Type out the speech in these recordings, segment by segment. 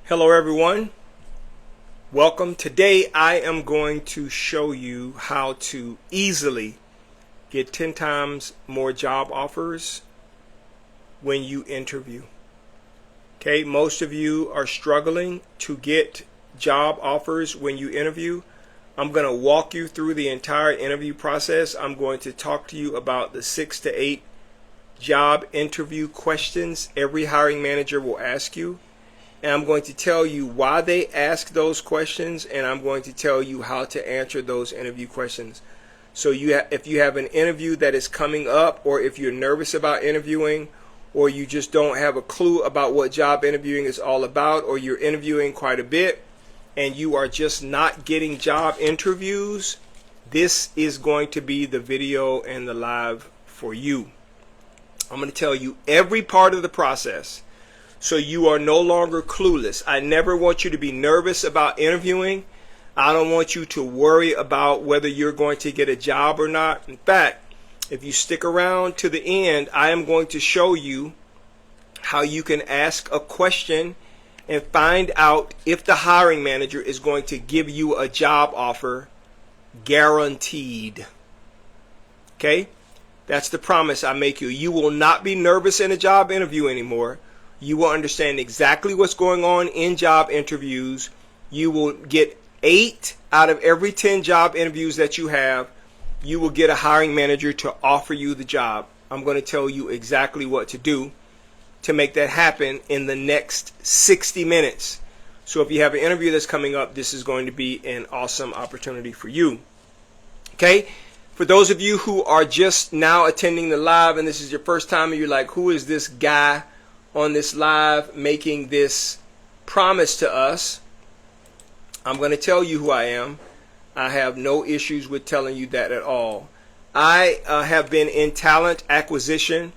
Hello everyone, welcome. Today I am going to show you how to easily get 10 times more job offers when you interview. Okay, most of you are struggling to get job offers when you interview. I'm going to walk you through the entire interview process. I'm going to talk to you about the 6 to 8 job interview questions every hiring manager will ask you. And I'm going to tell you why they ask those questions, and I'm going to tell you how to answer those interview questions. So if you have an interview that is coming up, or if you're nervous about interviewing, or you just don't have a clue about what job interviewing is all about, or you're interviewing quite a bit and you are just not getting job interviews, this is going to be the video and the live for you. I'm going to tell you every part of the process, so you are no longer clueless. I never want you to be nervous about interviewing. I don't want you to worry about whether you're going to get a job or not. In fact, if you stick around to the end, I am going to show you how you can ask a question and find out if the hiring manager is going to give you a job offer, guaranteed. Okay? That's the promise I make you. You will not be nervous in a job interview anymore. You will understand exactly what's going on in job interviews. You will get 8 out of every 10 job interviews that you have. You will get a hiring manager to offer you the job. I'm going to tell you exactly what to do to make that happen in the next 60 minutes. So if you have an interview that's coming up, this is going to be an awesome opportunity for you. Okay? For those of you who are just now attending the live and this is your first time and you're like, who is this guy on this live making this promise to us? I'm going to tell you who I am. I have no issues with telling you that at all. I have been in talent acquisition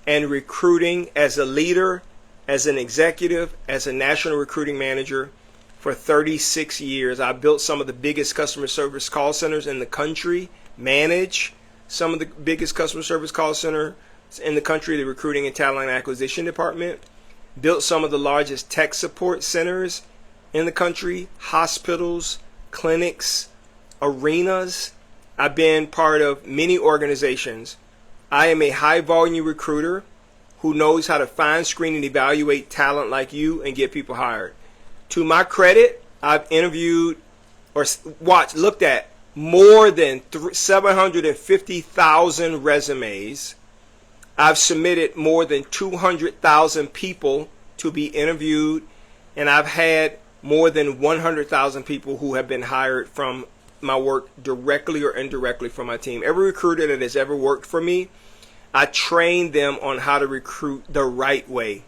and recruiting as a leader, as an executive, as a national recruiting manager for 36 years. I built some of the biggest customer service call centers in the country, manage some of the biggest customer service call centers in the country, the recruiting and talent acquisition department, built some of the largest tech support centers in the country, hospitals, clinics, arenas. I've been part of many organizations. I am a high volume recruiter who knows how to find, screen, and evaluate talent like you and get people hired. To my credit, I've interviewed or looked at more than 750,000 resumes. I've submitted more than 200,000 people to be interviewed, and I've had more than 100,000 people who have been hired from my work directly or indirectly from my team. Every recruiter that has ever worked for me, I train them on how to recruit the right way.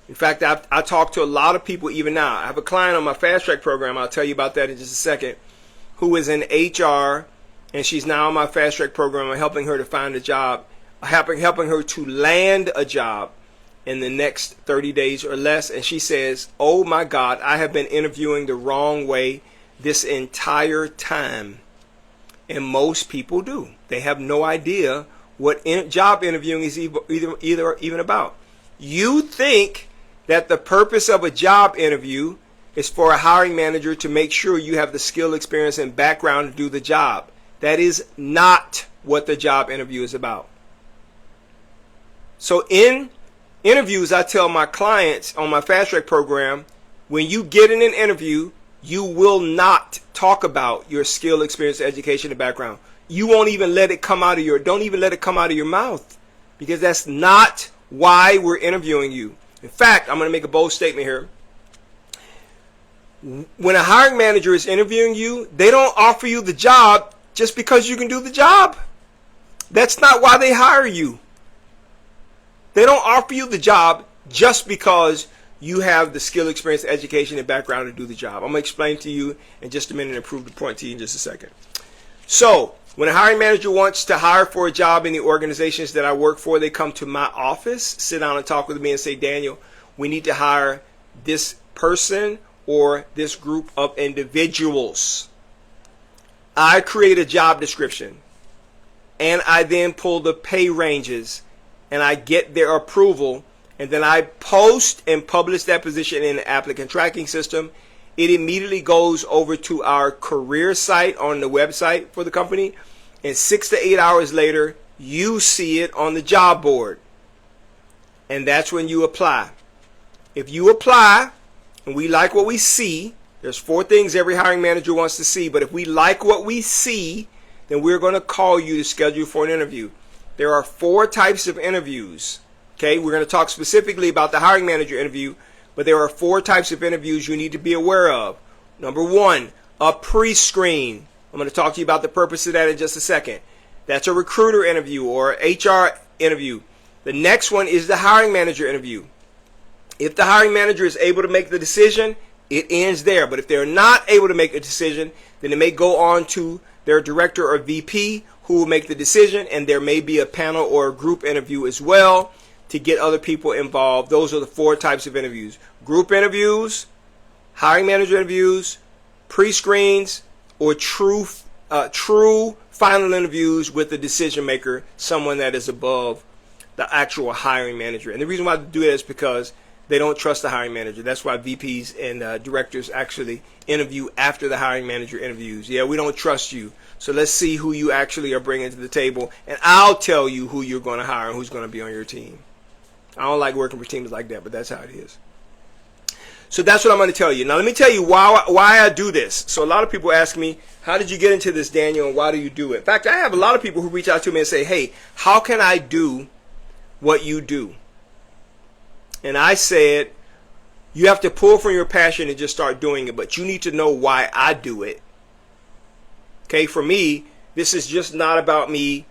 In fact, I talk to a lot of people even now. I have a client on my fast track program, I'll tell you about that in just a second, who is in HR, and she's now on my fast track program. I'm helping her to find a job, helping her to land a job in the next 30 days or less. And she says, oh my God, I have been interviewing the wrong way this entire time. And most people do. They have no idea what job interviewing is even about. You think that the purpose of a job interview is for a hiring manager to make sure you have the skill, experience, and background to do the job. That is not what the job interview is about. So in interviews, I tell my clients on my fast track program, when you get in an interview, you will not talk about your skill, experience, education, and background. You won't even let it come out of don't even let it come out of your mouth, because that's not why we're interviewing you. In fact, I'm going to make a bold statement here. When a hiring manager is interviewing you, they don't offer you the job just because you can do the job. That's not why they hire you. They don't offer you the job just because you have the skill, experience, education, and background to do the job. I'm going to explain to you in just a minute and prove the point to you in just a second. So, when a hiring manager wants to hire for a job in the organizations that I work for, they come to my office, sit down and talk with me and say, Daniel, we need to hire this person or this group of individuals. I create a job description, and I then pull the pay ranges, and I get their approval, and then I post and publish that position in the applicant tracking system, it immediately goes over to our career site on the website for the company, and 6 to 8 hours later, you see it on the job board. And that's when you apply. If you apply, and we like what we see, there's 4 things every hiring manager wants to see, but if we like what we see, then we're going to call you to schedule for an interview. There are 4 types of interviews. Okay, we're going to talk specifically about the hiring manager interview, but there are 4 types of interviews you need to be aware of. Number 1, a pre-screen. I'm going to talk to you about the purpose of that in just a second. That's a recruiter interview or HR interview. The next one is the hiring manager interview. If the hiring manager is able to make the decision, it ends there. But if they're not able to make a decision, then it may go on to their director or VP who will make the decision, and there may be a panel or a group interview as well to get other people involved. Those are the 4 types of interviews: group interviews, hiring manager interviews, pre-screens, or true final interviews with the decision maker, someone that is above the actual hiring manager. And the reason why they do that is because they don't trust the hiring manager. That's why VPs and directors actually interview after the hiring manager interviews. Yeah, we don't trust you, so let's see who you actually are bringing to the table, and I'll tell you who you're going to hire and who's going to be on your team. I don't like working for teams like that, but that's how it is. So that's what I'm going to tell you. Now let me tell you why I do this. So a lot of people ask me, how did you get into this, Daniel, and why do you do it? In fact, I have a lot of people who reach out to me and say, hey, how can I do what you do? And I said, you have to pull from your passion and just start doing it, but you need to know why I do it. Okay, for me, this is just not about me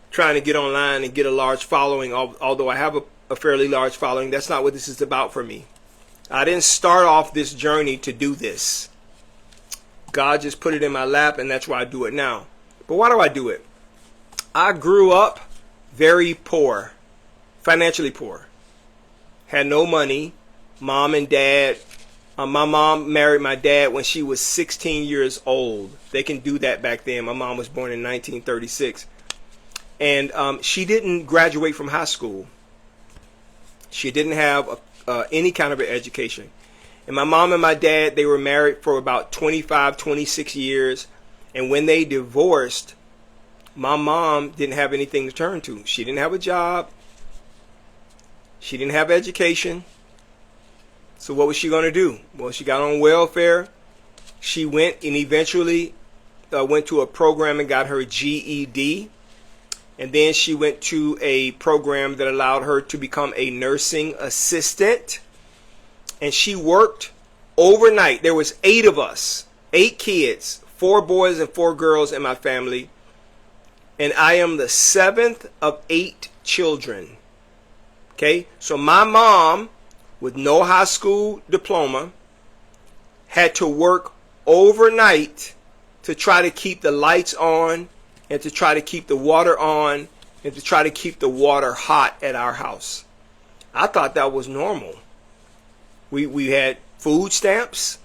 trying to get online and get a large following, although I have a fairly large following. That's not what this is about for me. I didn't start off this journey to do this. God just put it in my lap, and that's why I do it now. But why do I do it? I grew up very poor, financially poor. Had no money. Mom and dad. My mom married my dad when she was 16 years old. They can do that back then. My mom was born in 1936. And she didn't graduate from high school. She didn't have any kind of an education. And my mom and my dad, they were married for about 25, 26 years. And when they divorced, my mom didn't have anything to turn to. She didn't have a job. She didn't have education. So what was she going to do? Well, she got on welfare. She went and eventually went to a program and got her GED. And then she went to a program that allowed her to become a nursing assistant. And she worked overnight. There was 8 of us, 8 kids, 4 boys and 4 girls in my family. And I am the 7th of 8 children. Okay, so my mom, with no high school diploma, had to work overnight to try to keep the lights on and to try to keep the water on and to try to keep the water hot at our house. I thought that was normal. We had food stamps.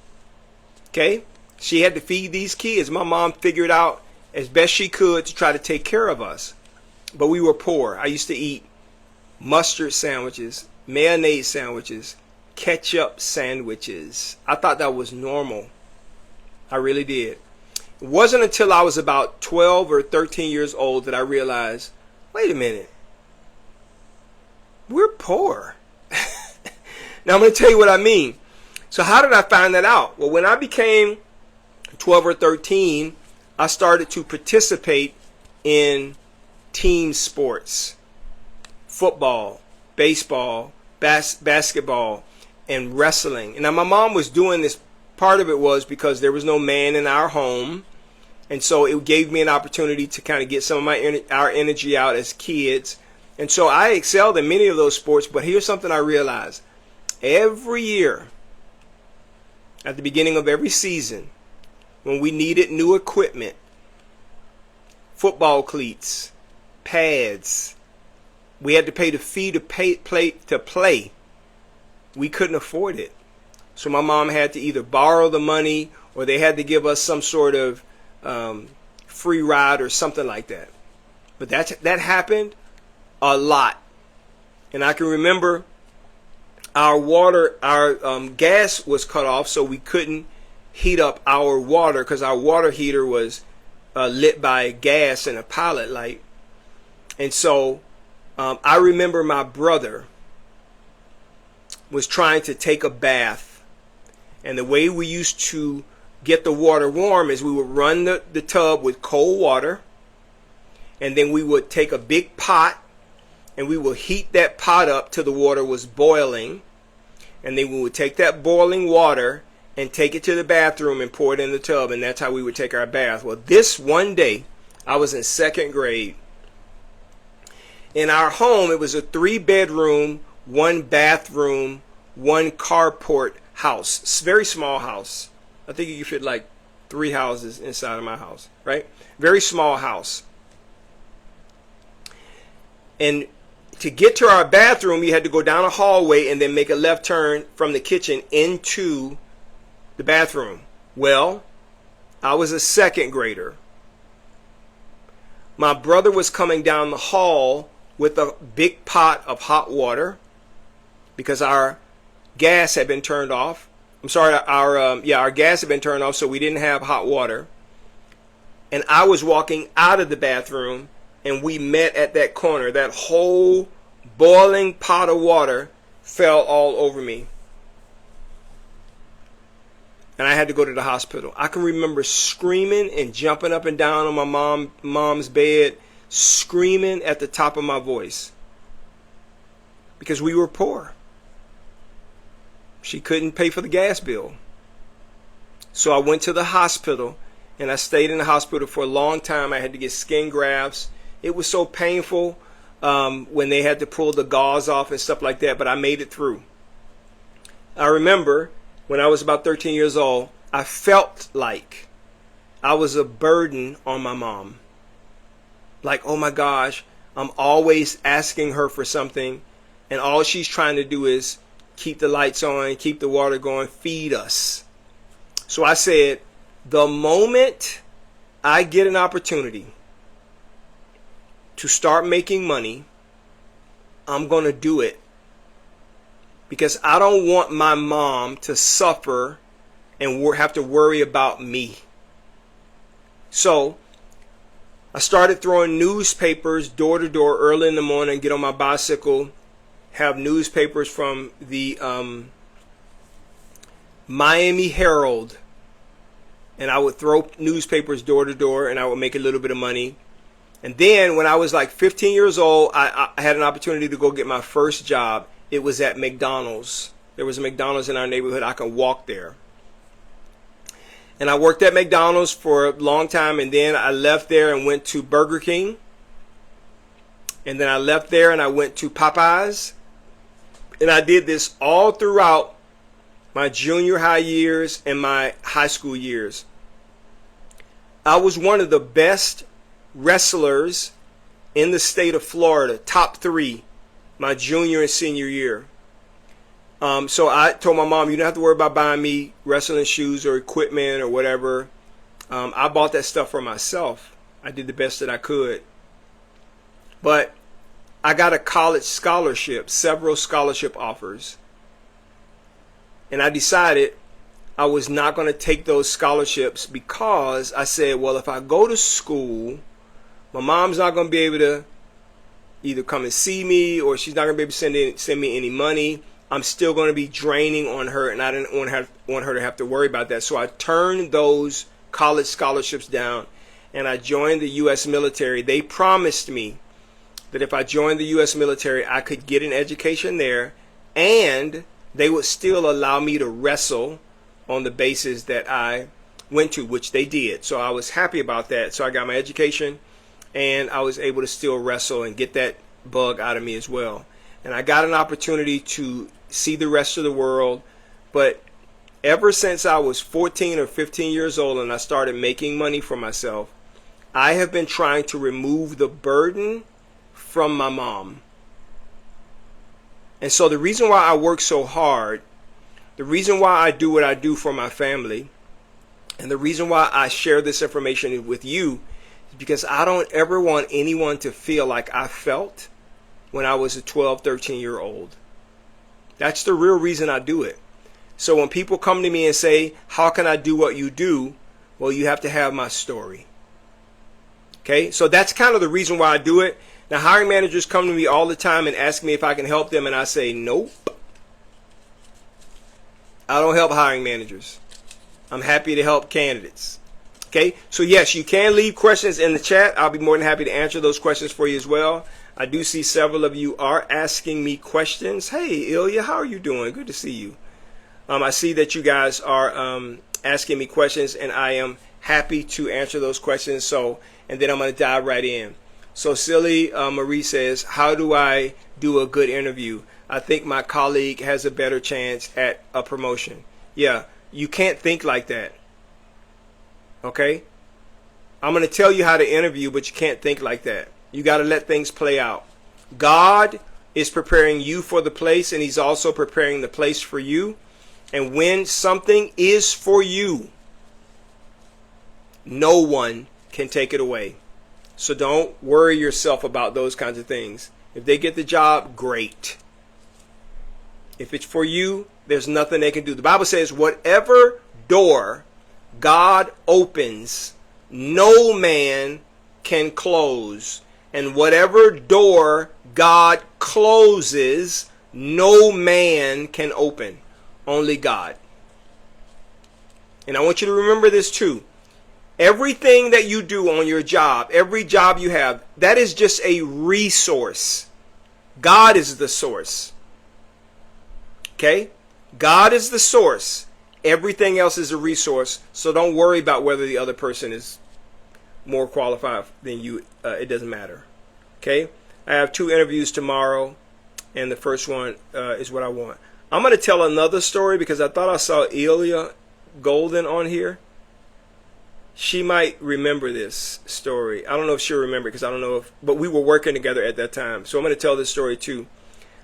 Okay, she had to feed these kids. My mom figured out as best she could to try to take care of us. But we were poor. I used to eat mustard sandwiches, mayonnaise sandwiches, ketchup sandwiches. I thought that was normal. I really did. It wasn't until I was about 12 or 13 years old that I realized, wait a minute, we're poor. Now I'm going to tell you what I mean. So how did I find that out? Well, when I became 12 or 13, I started to participate in team sports. Football, baseball, basketball, and wrestling. And now my mom was doing this. Part of it was because there was no man in our home. And so it gave me an opportunity to kind of get some of our energy out as kids. And so I excelled in many of those sports. But here's something I realized. Every year, at the beginning of every season, when we needed new equipment, football cleats, pads, we had to pay the fee to play. We couldn't afford it. So my mom had to either borrow the money or they had to give us some sort of free ride or something like that. But that happened a lot. And I can remember our gas was cut off, so we couldn't heat up our water because our water heater was lit by gas and a pilot light. And so I remember my brother was trying to take a bath, and the way we used to get the water warm is we would run the tub with cold water, and then we would take a big pot and we would heat that pot up till the water was boiling, and then we would take that boiling water and take it to the bathroom and pour it in the tub, and that's how we would take our bath. Well, this one day, I was in second grade. In our home, it was a 3-bedroom, 1 bathroom, 1 carport house. It's a very small house. I think you could fit like 3 houses inside of my house, right? Very small house. And to get to our bathroom, you had to go down a hallway and then make a left turn from the kitchen into the bathroom. Well, I was a second grader. My brother was coming down the hall with a big pot of hot water because our gas had been turned off. I'm sorry, our gas had been turned off, so we didn't have hot water. And I was walking out of the bathroom, and we met at that corner. That whole boiling pot of water fell all over me, and I had to go to the hospital. I can remember screaming and jumping up and down on my mom's bed, screaming at the top of my voice because we were poor. She couldn't pay for the gas bill. So I went to the hospital, and I stayed in the hospital for a long time. I had to get skin grafts. It was so painful when they had to pull the gauze off and stuff like that, but I made it through. I remember when I was about 13 years old, I felt like I was a burden on my mom. Like, oh my gosh, I'm always asking her for something, and all she's trying to do is keep the lights on, keep the water going, feed us. So I said, the moment I get an opportunity to start making money, I'm going to do it. Because I don't want my mom to suffer and have to worry about me. So I started throwing newspapers door to door early in the morning, get on my bicycle, have newspapers from the Miami Herald, and I would throw newspapers door to door, and I would make a little bit of money. And then when I was like 15 years old, I had an opportunity to go get my first job. It was at McDonald's. There was a McDonald's in our neighborhood. I could walk there. And I worked at McDonald's for a long time, and then I left there and went to Burger King. And then I left there and I went to Popeyes. And I did this all throughout my junior high years and my high school years. I was one of the best wrestlers in the state of Florida, top 3, my junior and senior year. So I told my mom, you don't have to worry about buying me wrestling shoes or equipment or whatever. I bought that stuff for myself. I did the best that I could. But I got a college scholarship, several scholarship offers. And I decided I was not going to take those scholarships because I said, well, if I go to school, my mom's not going to be able to either come and see me, or she's not going to be able to send me any money. I'm still going to be draining on her, and I didn't want her to have to worry about that. So I turned those college scholarships down, and I joined the U.S. military. They promised me that if I joined the U.S. military, I could get an education there, and they would still allow me to wrestle on the bases that I went to, which they did. So I was happy about that. So I got my education, and I was able to still wrestle and get that bug out of me as well. And I got an opportunity to see the rest of the world. But ever since I was 14 or 15 years old and I started making money for myself, I have been trying to remove the burden from my mom. And so the reason why I work so hard, the reason why I do what I do for my family, and the reason why I share this information with you is because I don't ever want anyone to feel like I felt when I was a 12, 13-year-old. That's the real reason I do it. So when people come to me and say, how can I do what you do? Well, you have to have my story. Okay, so that's kind of the reason why I do it. Now, hiring managers come to me all the time and ask me if I can help them, and I say, nope. I don't help hiring managers. I'm happy to help candidates. Okay, so yes, you can leave questions in the chat. I'll be more than happy to answer those questions for you as well. I do see several of you are asking me questions. Hey, Ilya, how are you doing? Good to see you. I see that you guys are asking me questions, and I am happy to answer those questions. So, and then I'm going to dive right in. So, Silly Marie says, how do I do a good interview? I think my colleague has a better chance at a promotion. Yeah, you can't think like that. Okay? I'm going to tell you how to interview, but you can't think like that. You got to let things play out. God is preparing you for the place, and he's also preparing the place for you. And when something is for you, no one can take it away. So don't worry yourself about those kinds of things. If they get the job, great. If it's for you, there's nothing they can do. The Bible says, whatever door God opens, no man can close. And whatever door God closes, no man can open. Only God. And I want you to remember this too. Everything that you do on your job, every job you have, that is just a resource. God is the source. Okay? God is the source. Everything else is a resource. So don't worry about whether the other person is more qualified than you. It doesn't matter. Okay? I have 2 interviews tomorrow, and the first one is what I want. I'm going to tell another story because I thought I saw Ilya Golden on here. She might remember this story. I don't know if she'll remember because I don't know if, but we were working together at that time. So I'm going to tell this story too.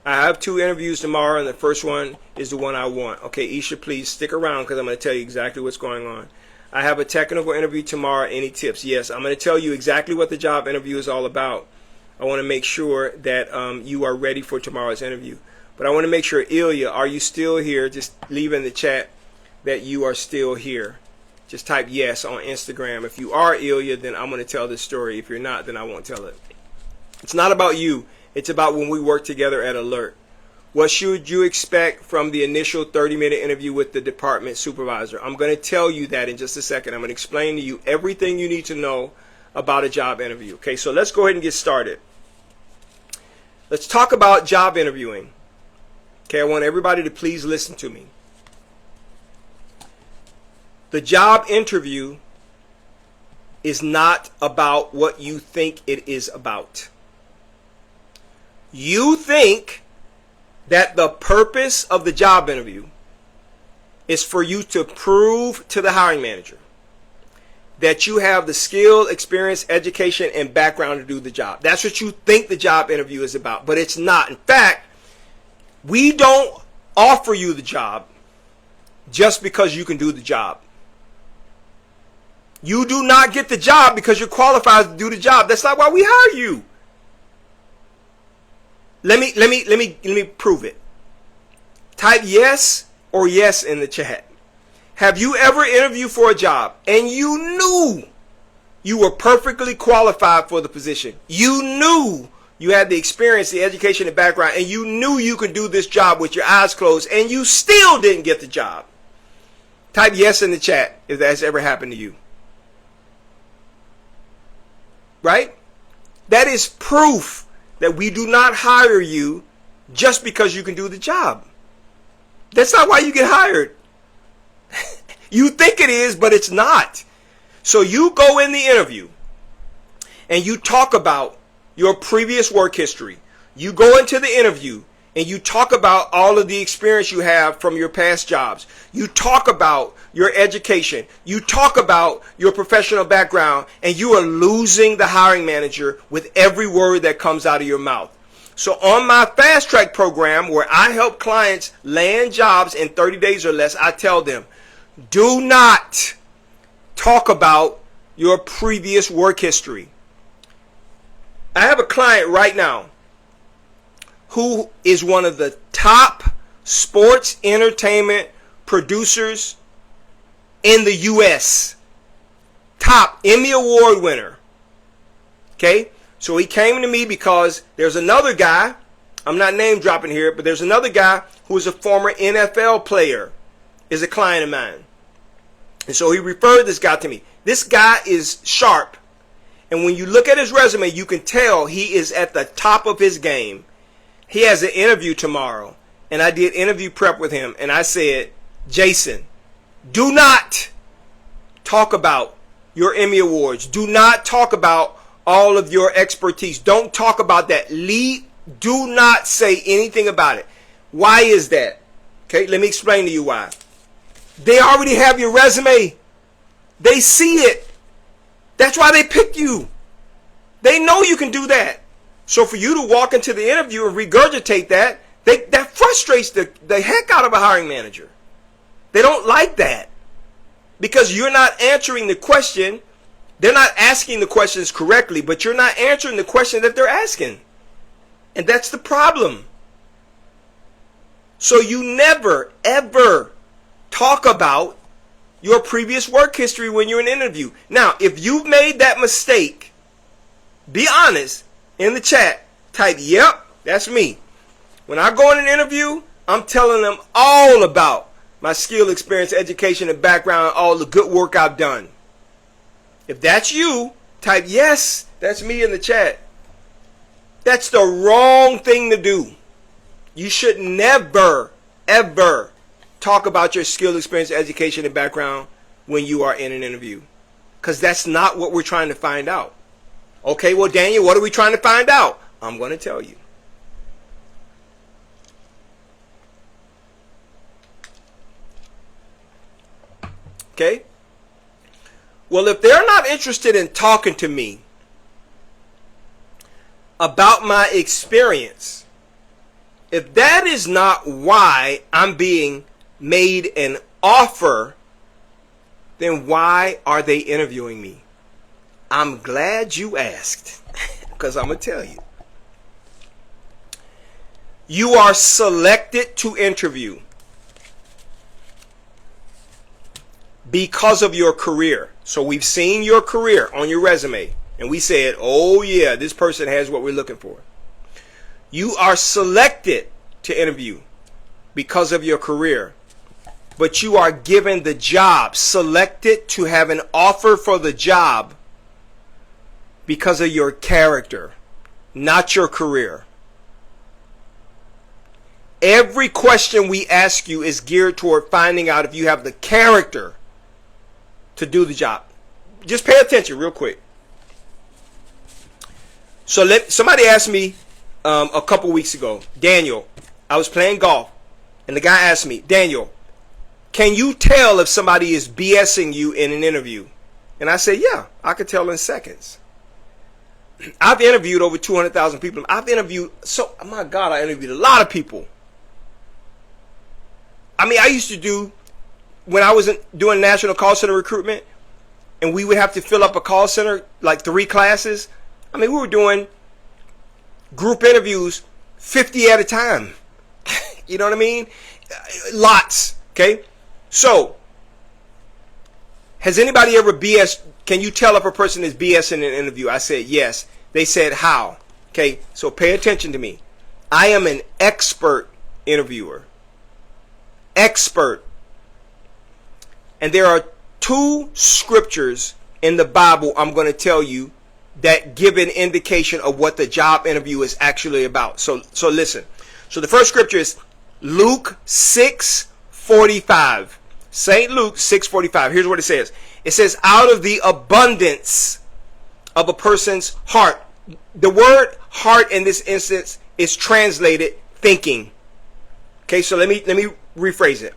I have 2 interviews tomorrow, and the first one is the one I want. Okay, Isha, please stick around because I'm going to tell you exactly what's going on. I have a technical interview tomorrow. Any tips? Yes, I'm going to tell you exactly what the job interview is all about. I want to make sure that you are ready for tomorrow's interview. But I want to make sure, Ilya, are you still here? Just leave in the chat that you are still here. Just type yes on Instagram. If you are Ilya, then I'm going to tell this story. If you're not, then I won't tell it. It's not about you. It's about when we work together at Alert. What should you expect from the initial 30-minute interview with the department supervisor? I'm going to tell you that in just a second. I'm going to explain to you everything you need to know about a job interview. Okay, so let's go ahead and get started. Let's talk about job interviewing. Okay, I want everybody to please listen to me. The job interview is not about what you think it is about. You think that the purpose of the job interview is for you to prove to the hiring manager that you have the skill, experience, education, and background to do the job. That's what you think the job interview is about, but it's not. In fact, we don't offer you the job just because you can do the job. You do not get the job because you're qualified to do the job. That's not why we hire you. Let me prove it. Type yes or yes in the chat. Have you ever interviewed for a job and you knew you were perfectly qualified for the position? You knew you had the experience, the education, the background, and you knew you could do this job with your eyes closed, and you still didn't get the job. Type yes in the chat if that's ever happened to you. Right? That is proof that we do not hire you just because you can do the job. That's not why you get hired. You think it is, but it's not. So you go in the interview and you talk about your previous work history. You go into the interview and you talk about all of the experience you have from your past jobs. You talk about your education. You talk about your professional background, and you are losing the hiring manager with every word that comes out of your mouth. So on my fast track program, where I help clients land jobs in 30 days or less, I tell them, do not talk about your previous work history. I have a client right now who is one of the top sports entertainment producers in the U.S. Top Emmy Award winner. Okay? So he came to me because there's another guy, I'm not name dropping here, but there's another guy who is a former NFL player, is a client of mine. And so he referred this guy to me. This guy is sharp. And when you look at his resume, you can tell he is at the top of his game. He has an interview tomorrow. And I did interview prep with him. And I said, Jason, do not talk about your Emmy Awards. Do not talk about all of your expertise. Don't talk about that. Do not say anything about it. Why is that? Okay, let me explain to you why. They already have your resume. They see it. That's why they picked you. They know you can do that. So for you to walk into the interview and regurgitate that, that frustrates the heck out of a hiring manager. They don't like that because you're not answering the question. They're not asking the questions correctly, but you're not answering the question that they're asking. And that's the problem. So you never, ever talk about your previous work history when you're in an interview. Now, if you've made that mistake, be honest in the chat. Type, yep, that's me. When I go in an interview, I'm telling them all about my skill, experience, education, and background, all the good work I've done. If that's you, type yes, that's me in the chat. That's the wrong thing to do. You should never, ever talk about your skill, experience, education, and background when you are in an interview. Because that's not what we're trying to find out. Okay, well, Daniel, what are we trying to find out? I'm going to tell you. Okay? Well, if they're not interested in talking to me about my experience, if that is not why I'm being made an offer, then why are they interviewing me? I'm glad you asked, because I'm going to tell you. You are selected to interview because of your career. So we've seen your career on your resume, and we said, oh yeah, this person has what we're looking for. You are selected to interview because of your career, but you are given the job, selected to have an offer for the job because of your character, not your career. Every question we ask you is geared toward finding out if you have the character to do the job. Just pay attention real quick. So somebody asked me a couple weeks ago, Daniel, I was playing golf, and the guy asked me, Daniel, can you tell if somebody is BSing you in an interview? And I said, yeah, I could tell in seconds. I've interviewed over 200,000 people. I interviewed a lot of people. I mean, I used to do, when I was doing national call center recruitment, and we would have to fill up a call center, like 3 classes. I mean, we were doing group interviews 50 at a time. You know what I mean? Lots. Okay? So, has anybody ever BS? Can you tell if a person is BS in an interview? I said yes. They said how? Okay, so pay attention to me. I am an expert interviewer. Expert. And there are 2 scriptures in the Bible I'm going to tell you that give an indication of what the job interview is actually about. So listen. So the first scripture is Luke 6:45. St. Luke 6:45. Here's what it says. It says, out of the abundance of a person's heart. The word heart in this instance is translated thinking. Okay, so let me rephrase it.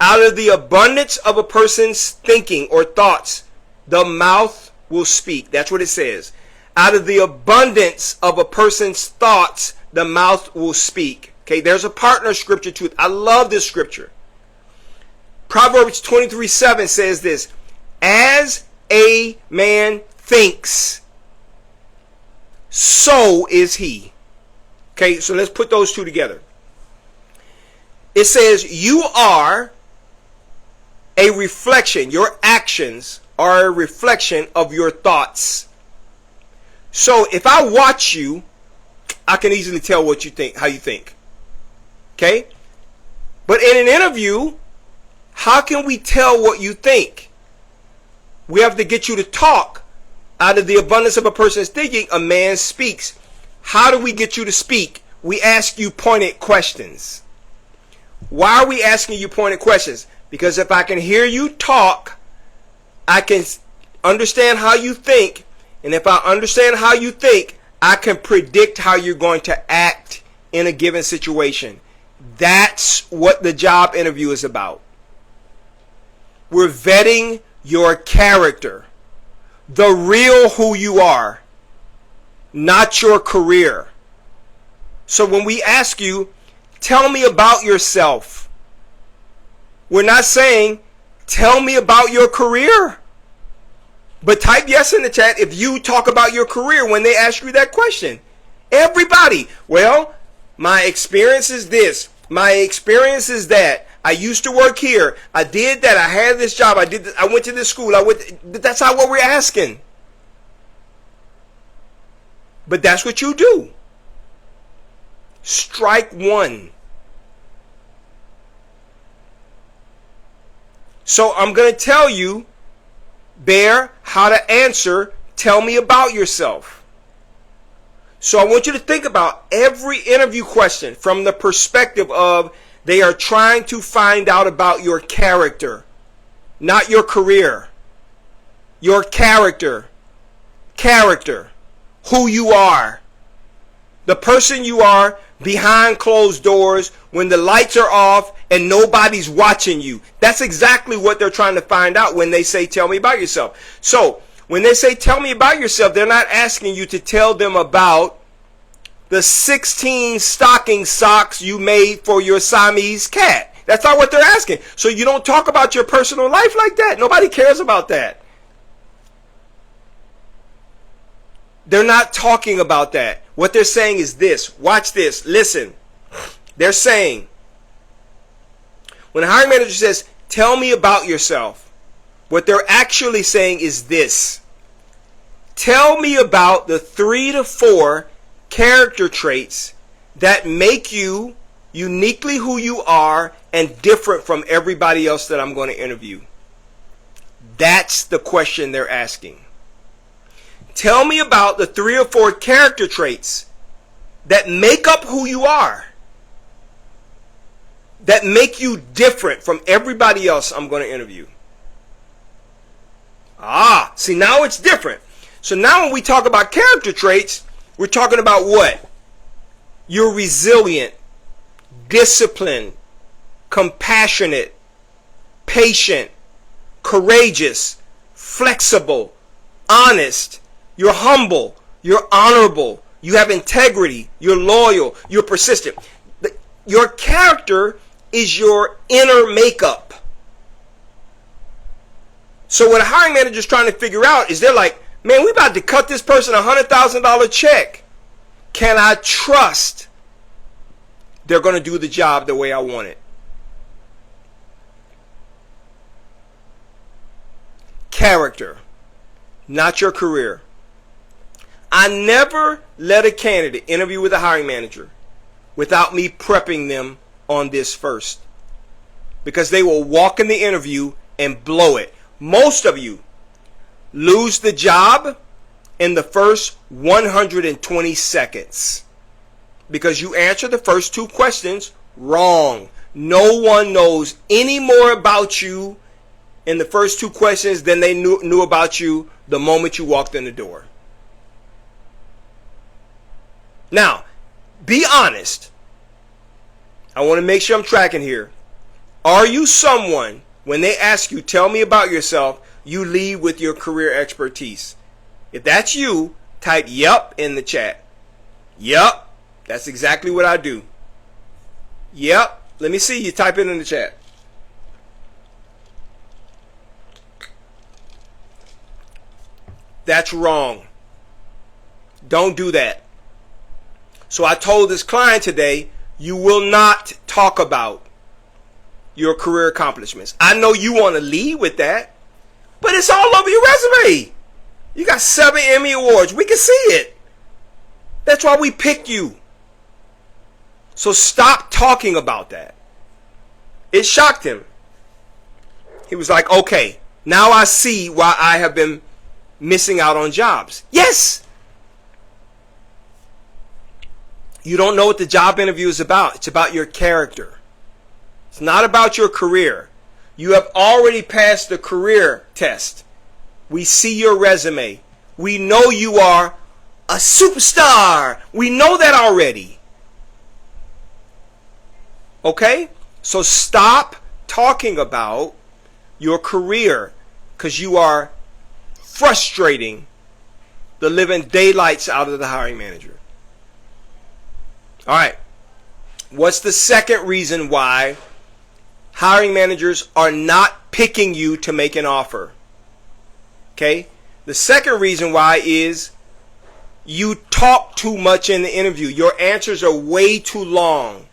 Out of the abundance of a person's thinking or thoughts, the mouth will speak. That's what it says. Out of the abundance of a person's thoughts, the mouth will speak. Okay, there's a partner scripture to it. I love this scripture. Proverbs 23:7 says this. As a man thinks, so is he. Okay, so let's put those 2 together. It says you are a reflection. Your actions are a reflection of your thoughts. So if I watch you, I can easily tell what you think, how you think. Okay? But in an interview, how can we tell what you think? We have to get you to talk. Out of the abundance of a person's thinking, a man speaks. How do we get you to speak? We ask you pointed questions. Why are we asking you pointed questions? Because if I can hear you talk, I can understand how you think. And if I understand how you think, I can predict how you're going to act in a given situation. That's what the job interview is about. We're vetting your character. The real who you are, not your career. So when we ask you, tell me about yourself, we're not saying, tell me about your career. But type yes in the chat if you talk about your career when they ask you that question. Everybody, well, my experience is this. My experience is that. I used to work here. I did that. I had this job. I did this. I went to this school. That's not what we're asking. But that's what you do. Strike one. So I'm going to tell you, Bear, how to answer. Tell me about yourself. So I want you to think about every interview question from the perspective of they are trying to find out about your character, not your career. Your character. Character. Who you are. The person you are behind closed doors when the lights are off and nobody's watching you. That's exactly what they're trying to find out when they say, tell me about yourself. So when they say, tell me about yourself, they're not asking you to tell them about the 16 stocking socks you made for your Siamese cat. That's not what they're asking. So you don't talk about your personal life like that. Nobody cares about that. They're not talking about that. What they're saying is this. Watch this. Listen. They're saying, when a hiring manager says, tell me about yourself, what they're actually saying is this. Tell me about the 3 to 4 character traits that make you uniquely who you are and different from everybody else that I'm going to interview. That's the question they're asking. Tell me about the 3 or 4 character traits that make up who you are, that make you different from everybody else I'm going to interview. See, now it's different. So now when we talk about character traits, we're talking about what? You're resilient, disciplined, compassionate, patient, courageous, flexible, honest. You're humble. You're honorable. You have integrity. You're loyal. You're persistent. Your character is your inner makeup. So what a hiring manager is trying to figure out is they're like, man, we about to cut this person a $100,000 check. Can I trust they're going to do the job the way I want it? Character, not your career. I never let a candidate interview with a hiring manager without me prepping them on this first. Because they will walk in the interview and blow it. Most of you lose the job in the first 120 seconds because you answer the first 2 questions wrong. No one knows any more about you in the first 2 questions than they knew about you the moment you walked in the door. Now, be honest. I want to make sure I'm tracking here. Are you someone, when they ask you, tell me about yourself, you lead with your career expertise? If that's you, type yup in the chat. Yup, that's exactly what I do. Yup, let me see you type it in the chat. That's wrong. Don't do that. So I told this client today, you will not talk about your career accomplishments. I know you want to lead with that, but it's all over your resume. You got 7 Emmy Awards. We can see it. That's why we picked you. So stop talking about that. It shocked him. He was like, okay, now I see why I have been missing out on jobs. Yes. You don't know what the job interview is about. It's about your character. It's not about your career. You have already passed the career test. We see your resume. We know you are a superstar. We know that already. Okay? So stop talking about your career because you are frustrating the living daylights out of the hiring manager. All right. What's the second reason why hiring managers are not picking you to make an offer? Okay? The second reason why is you talk too much in the interview. Your answers are way too long.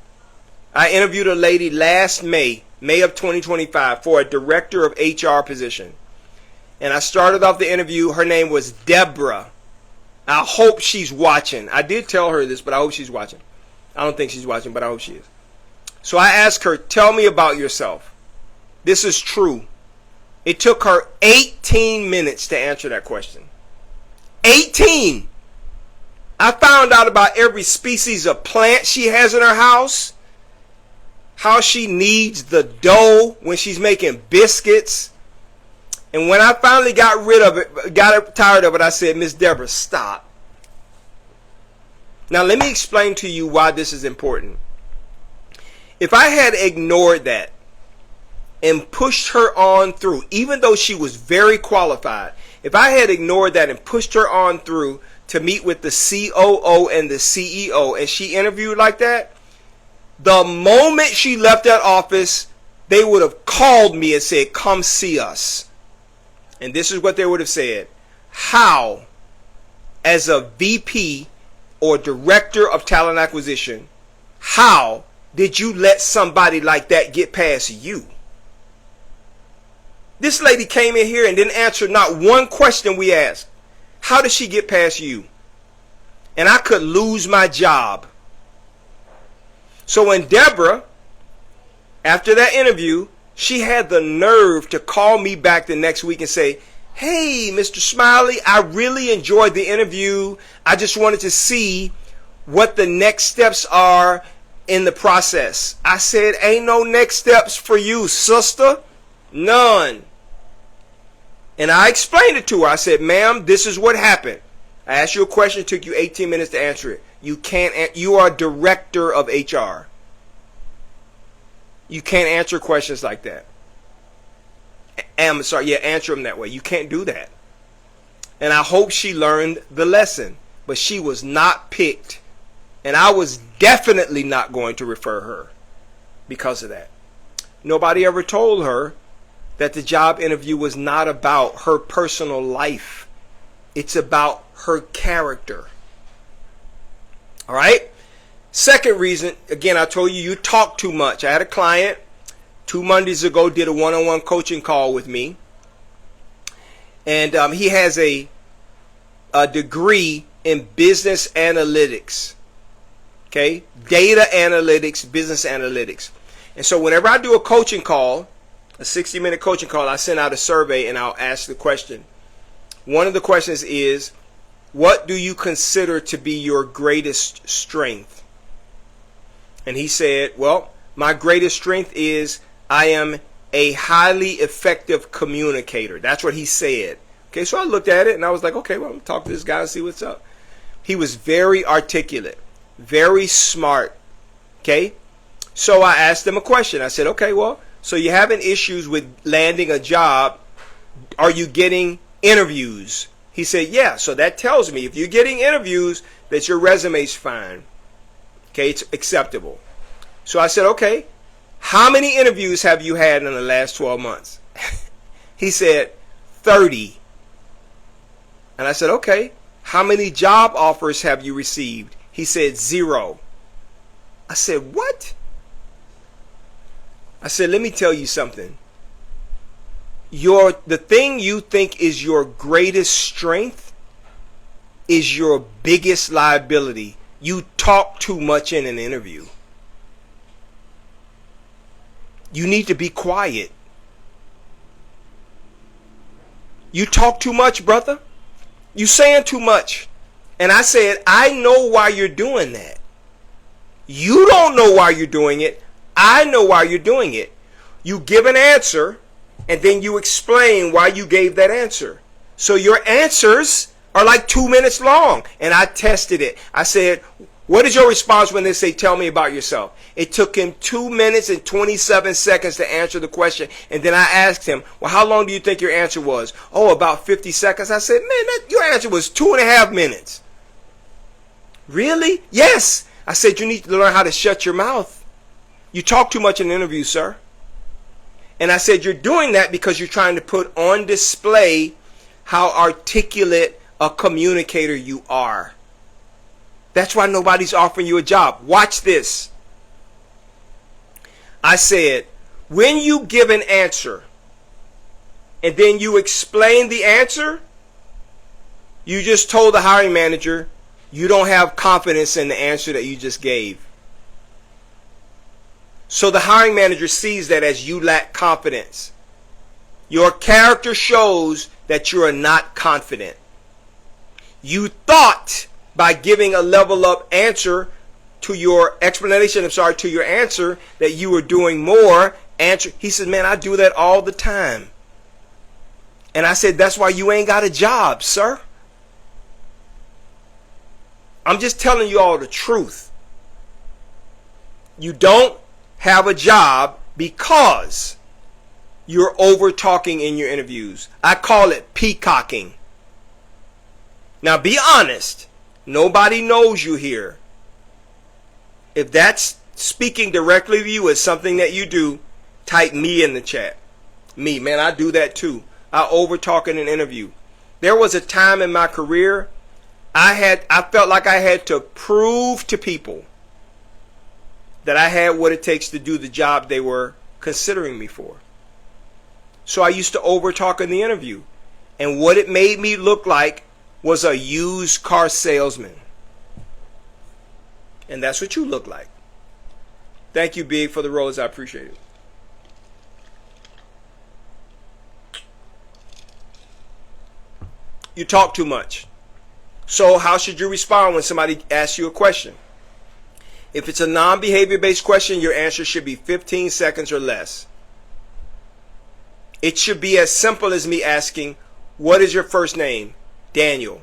I interviewed a lady last May of 2025 for a director of HR position. And I started off the interview. Her name was Deborah. I hope she's watching. I did tell her this, but I hope she's watching. I don't think she's watching, but I hope she is. So I asked her, tell me about yourself. This is true. It took her 18 minutes to answer that question. 18! I found out about every species of plant she has in her house. How she needs the dough when she's making biscuits. And when I finally got rid of it, got tired of it, I said, Miss Deborah, stop. Now let me explain to you why this is important. If I had ignored that and pushed her on through, even though she was very qualified, if I had ignored that and pushed her on through to meet with the COO and the CEO and she interviewed like that, the moment she left that office, they would have called me and said, come see us. And this is what they would have said. How, as a VP or director of talent acquisition, how did you let somebody like that get past you? This lady came in here and didn't answer not one question we asked. How did she get past you? And I could lose my job. So when Deborah, after that interview, she had the nerve to call me back the next week and say, hey, Mr. Smiley, I really enjoyed the interview. I just wanted to see what the next steps are in the process. I said, ain't no next steps for you, sister. None. And I explained it to her. I said, ma'am, this is what happened. I asked you a question. It took you 18 minutes to answer it. You are director of HR. You can't answer questions like that. Answer them that way. You can't do that. And I hope she learned the lesson. But she was not picked. And I was definitely not going to refer her because of that. Nobody ever told her that the job interview was not about her personal life. It's about her character. All right? Second reason, again, I told you, you talk too much. I had a client 2 Mondays ago, did a one-on-one coaching call with me. And he has a degree in business analytics. Okay? Data analytics, business analytics. And so whenever I do a coaching call, a 60-minute coaching call, I send out a survey and I'll ask the question. One of the questions is, what do you consider to be your greatest strength? And he said, well, my greatest strength is I am a highly effective communicator. That's what he said. Okay, so I looked at it and I was like, okay, well, I'm going to talk to this guy and see what's up. He was very articulate, very smart. Okay, so I asked him a question. I said, okay, well, so you're having issues with landing a job. Are you getting interviews? He said, yeah. So that tells me if you're getting interviews, that your resume's fine. Okay, it's acceptable. So I said, okay, how many interviews have you had in the last 12 months? He said, 30. And I said, okay, how many job offers have you received? He said, 0. I said, what? I said, let me tell you something. The thing you think is your greatest strength is your biggest liability. You talk too much in an interview. You need to be quiet. You talk too much, brother. You saying too much. And I said, I know why you're doing that. You don't know why you're doing it. I know why you're doing it. You give an answer, and then you explain why you gave that answer. So your answers are like 2 minutes long. And I tested it. I said, what is your response when they say, tell me about yourself? It took him 2 minutes and 27 seconds to answer the question. And then I asked him, well, how long do you think your answer was? Oh, about 50 seconds. I said, man, your answer was 2.5 minutes. Really? Yes. I said, you need to learn how to shut your mouth. You talk too much in an interview, sir. And I said, you're doing that because you're trying to put on display how articulate a communicator you are. That's why nobody's offering you a job. Watch this. I said, when you give an answer and then you explain the answer, you just told the hiring manager you don't have confidence in the answer that you just gave. So the hiring manager sees that as you lack confidence. Your character shows that you are not confident. You thought by giving a level up answer to your explanation, to your answer, that you were doing more. He said, man, I do that all the time. And I said, that's why you ain't got a job, sir. I'm just telling you all the truth. You don't have a job because you're over talking in your interviews. I call it peacocking. Now be honest. Nobody knows you here. If that's speaking directly to you as something that you do, type me in the chat. Me, man, I do that too. I over talk in an interview. There was a time in my career I felt like I had to prove to people that I had what it takes to do the job they were considering me for. So I used to over talk in the interview. And what it made me look like was a used car salesman. And that's what you look like. Thank you, Big, for the rose. I appreciate it. You talk too much. So how should you respond when somebody asks you a question? If it's a non-behavior based question, your answer should be 15 seconds or less. It should be as simple as me asking, what is your first name? Daniel.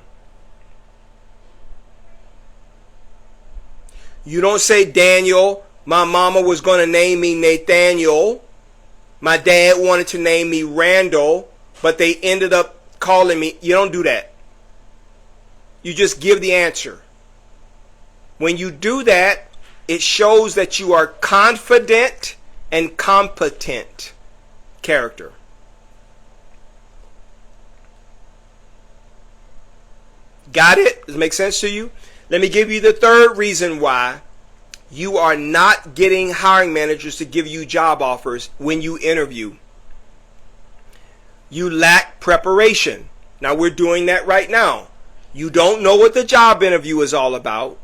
You don't say, Daniel, my mama was going to name me Nathaniel. My dad wanted to name me Randall, but they ended up calling me. You don't do that. You just give the answer. When you do that, it shows that you are confident and competent character. Got it? Does it make sense to you? Let me give you the third reason why you are not getting hiring managers to give you job offers when you interview. You lack preparation. Now we're doing that right now. You don't know what the job interview is all about.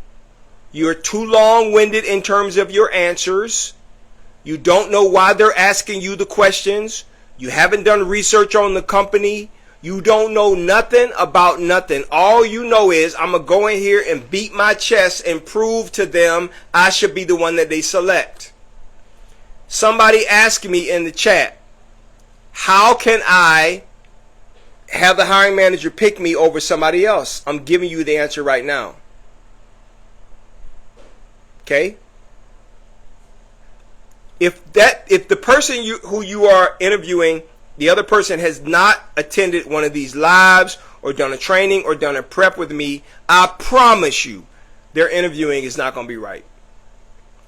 You're too long-winded in terms of your answers. You don't know why they're asking you the questions. You haven't done research on the company. You don't know nothing about nothing. All you know is I'm going to go in here and beat my chest and prove to them I should be the one that they select. Somebody asked me in the chat, how can I have the hiring manager pick me over somebody else? I'm giving you the answer right now. Okay? If the person who you are interviewing, the other person has not attended one of these lives or done a training or done a prep with me, I promise you their interviewing is not going to be right.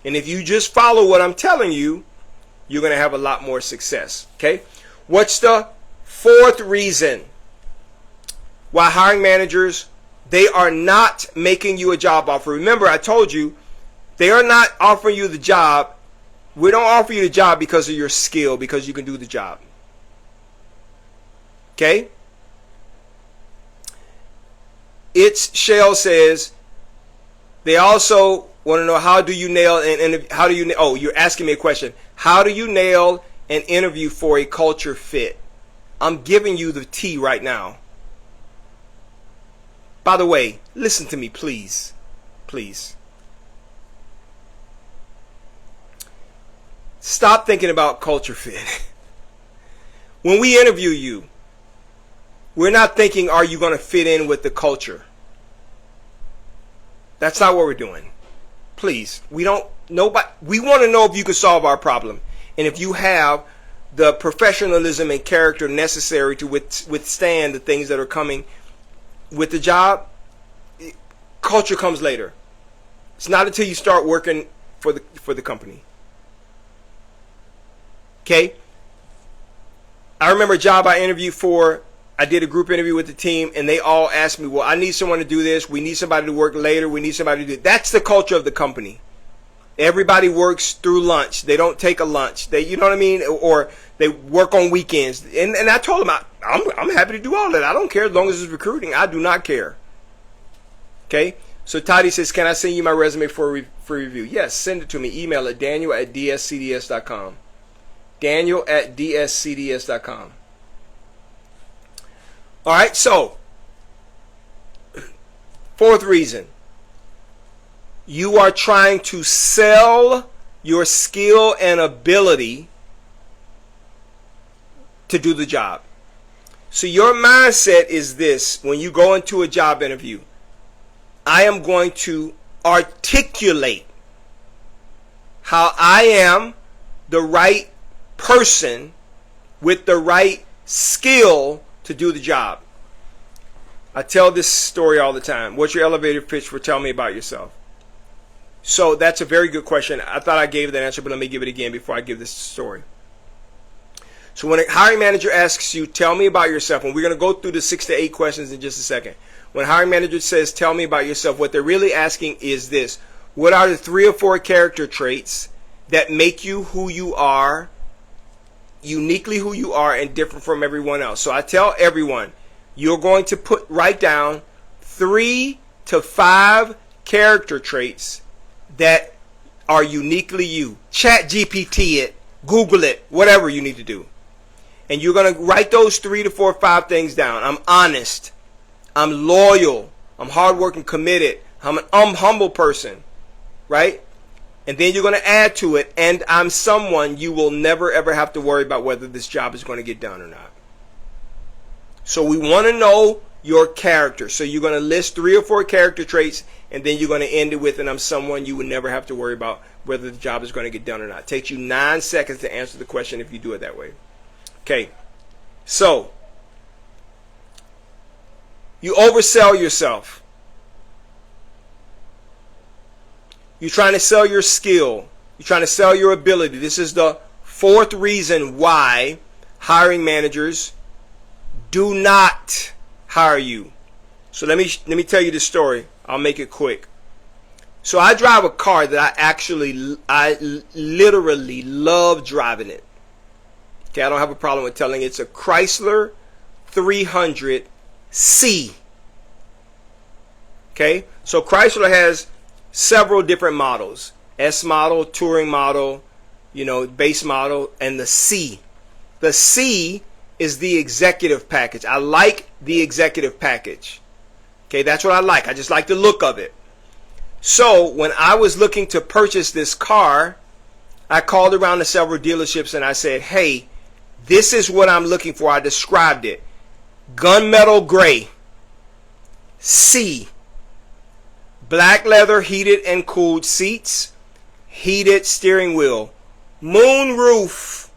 And if you just follow what I'm telling you, you're going to have a lot more success. Okay? What's the fourth reason why hiring managers, they are not making you a job offer? Remember, I told you, they are not offering you the job We don't offer you the job because of your skill, because you can do the job. Okay? It's Shell says they also want to know, how do you nail an interview? How do you? Oh, you're asking me a question. How do you nail an interview for a culture fit? I'm giving you the tea right now. By the way, listen to me, please. Please. Stop thinking about culture fit. When we interview you, we're not thinking, are you going to fit in with the culture? That's not what we're doing. Please. We want to know if you can solve our problem. And if you have the professionalism and character necessary to withstand the things that are coming with the job. Culture comes later. It's not until you start working for the company. Okay? I remember a job I interviewed for. I did a group interview with the team, and they all asked me, well, I need someone to do this. We need somebody to work later. We need somebody to do it. That's the culture of the company. Everybody works through lunch. They don't take a lunch. You know what I mean? Or they work on weekends. And I told them, I'm happy to do all that. I don't care as long as it's recruiting. I do not care. Okay? So Toddy says, can I send you my resume for review? Yes, send it to me. Email at daniel@dscds.com. Daniel@dscds.com. All right, so fourth reason. You are trying to sell your skill and ability to do the job. So your mindset is this: when you go into a job interview, I am going to articulate how I am the right person with the right skill to do the job. I tell this story all the time. What's your elevator pitch for tell me about yourself? So that's a very good question. I thought I gave that answer, but let me give it again before I give this story. So when a hiring manager asks you, tell me about yourself, and we're going to go through the 6 to 8 questions in just a second. When a hiring manager says, tell me about yourself, what they're really asking is this: what are the 3 or 4 character traits that make you who you are, uniquely who you are, and different from everyone else? So I tell everyone, you're going to write down 3 to 5 character traits that are uniquely you. Chat GPT it, Google it, whatever you need to do. And you're going to write those 3 to 4 or 5 things down. I'm honest. I'm loyal. I'm hardworking, committed. I'm an humble person. Right? And then you're going to add to it, and I'm someone you will never ever have to worry about whether this job is going to get done or not. So we want to know your character. So you're going to list 3 or 4 character traits, and then you're going to end it with, and I'm someone you would never have to worry about whether the job is going to get done or not. It takes you 9 seconds to answer the question if you do it that way. Okay. So you oversell yourself. You're trying to sell your skill. You're trying to sell your ability. This is the 4th reason why hiring managers do not hire you. So let me tell you the story. I'll make it quick. So I drive a car that I literally love driving it. Okay, I don't have a problem with telling you. It's a Chrysler 300C. Okay, so Chrysler has several different models: S model, touring model, base model, and the C. The C is the executive package. I like the executive package. Okay, that's what I like. I just like the look of it. So when I was looking to purchase this car, I called around to several dealerships and I said, hey, this is what I'm looking for. I described it. Gunmetal gray. C. Black leather, heated and cooled seats. Heated steering wheel. Moon roof.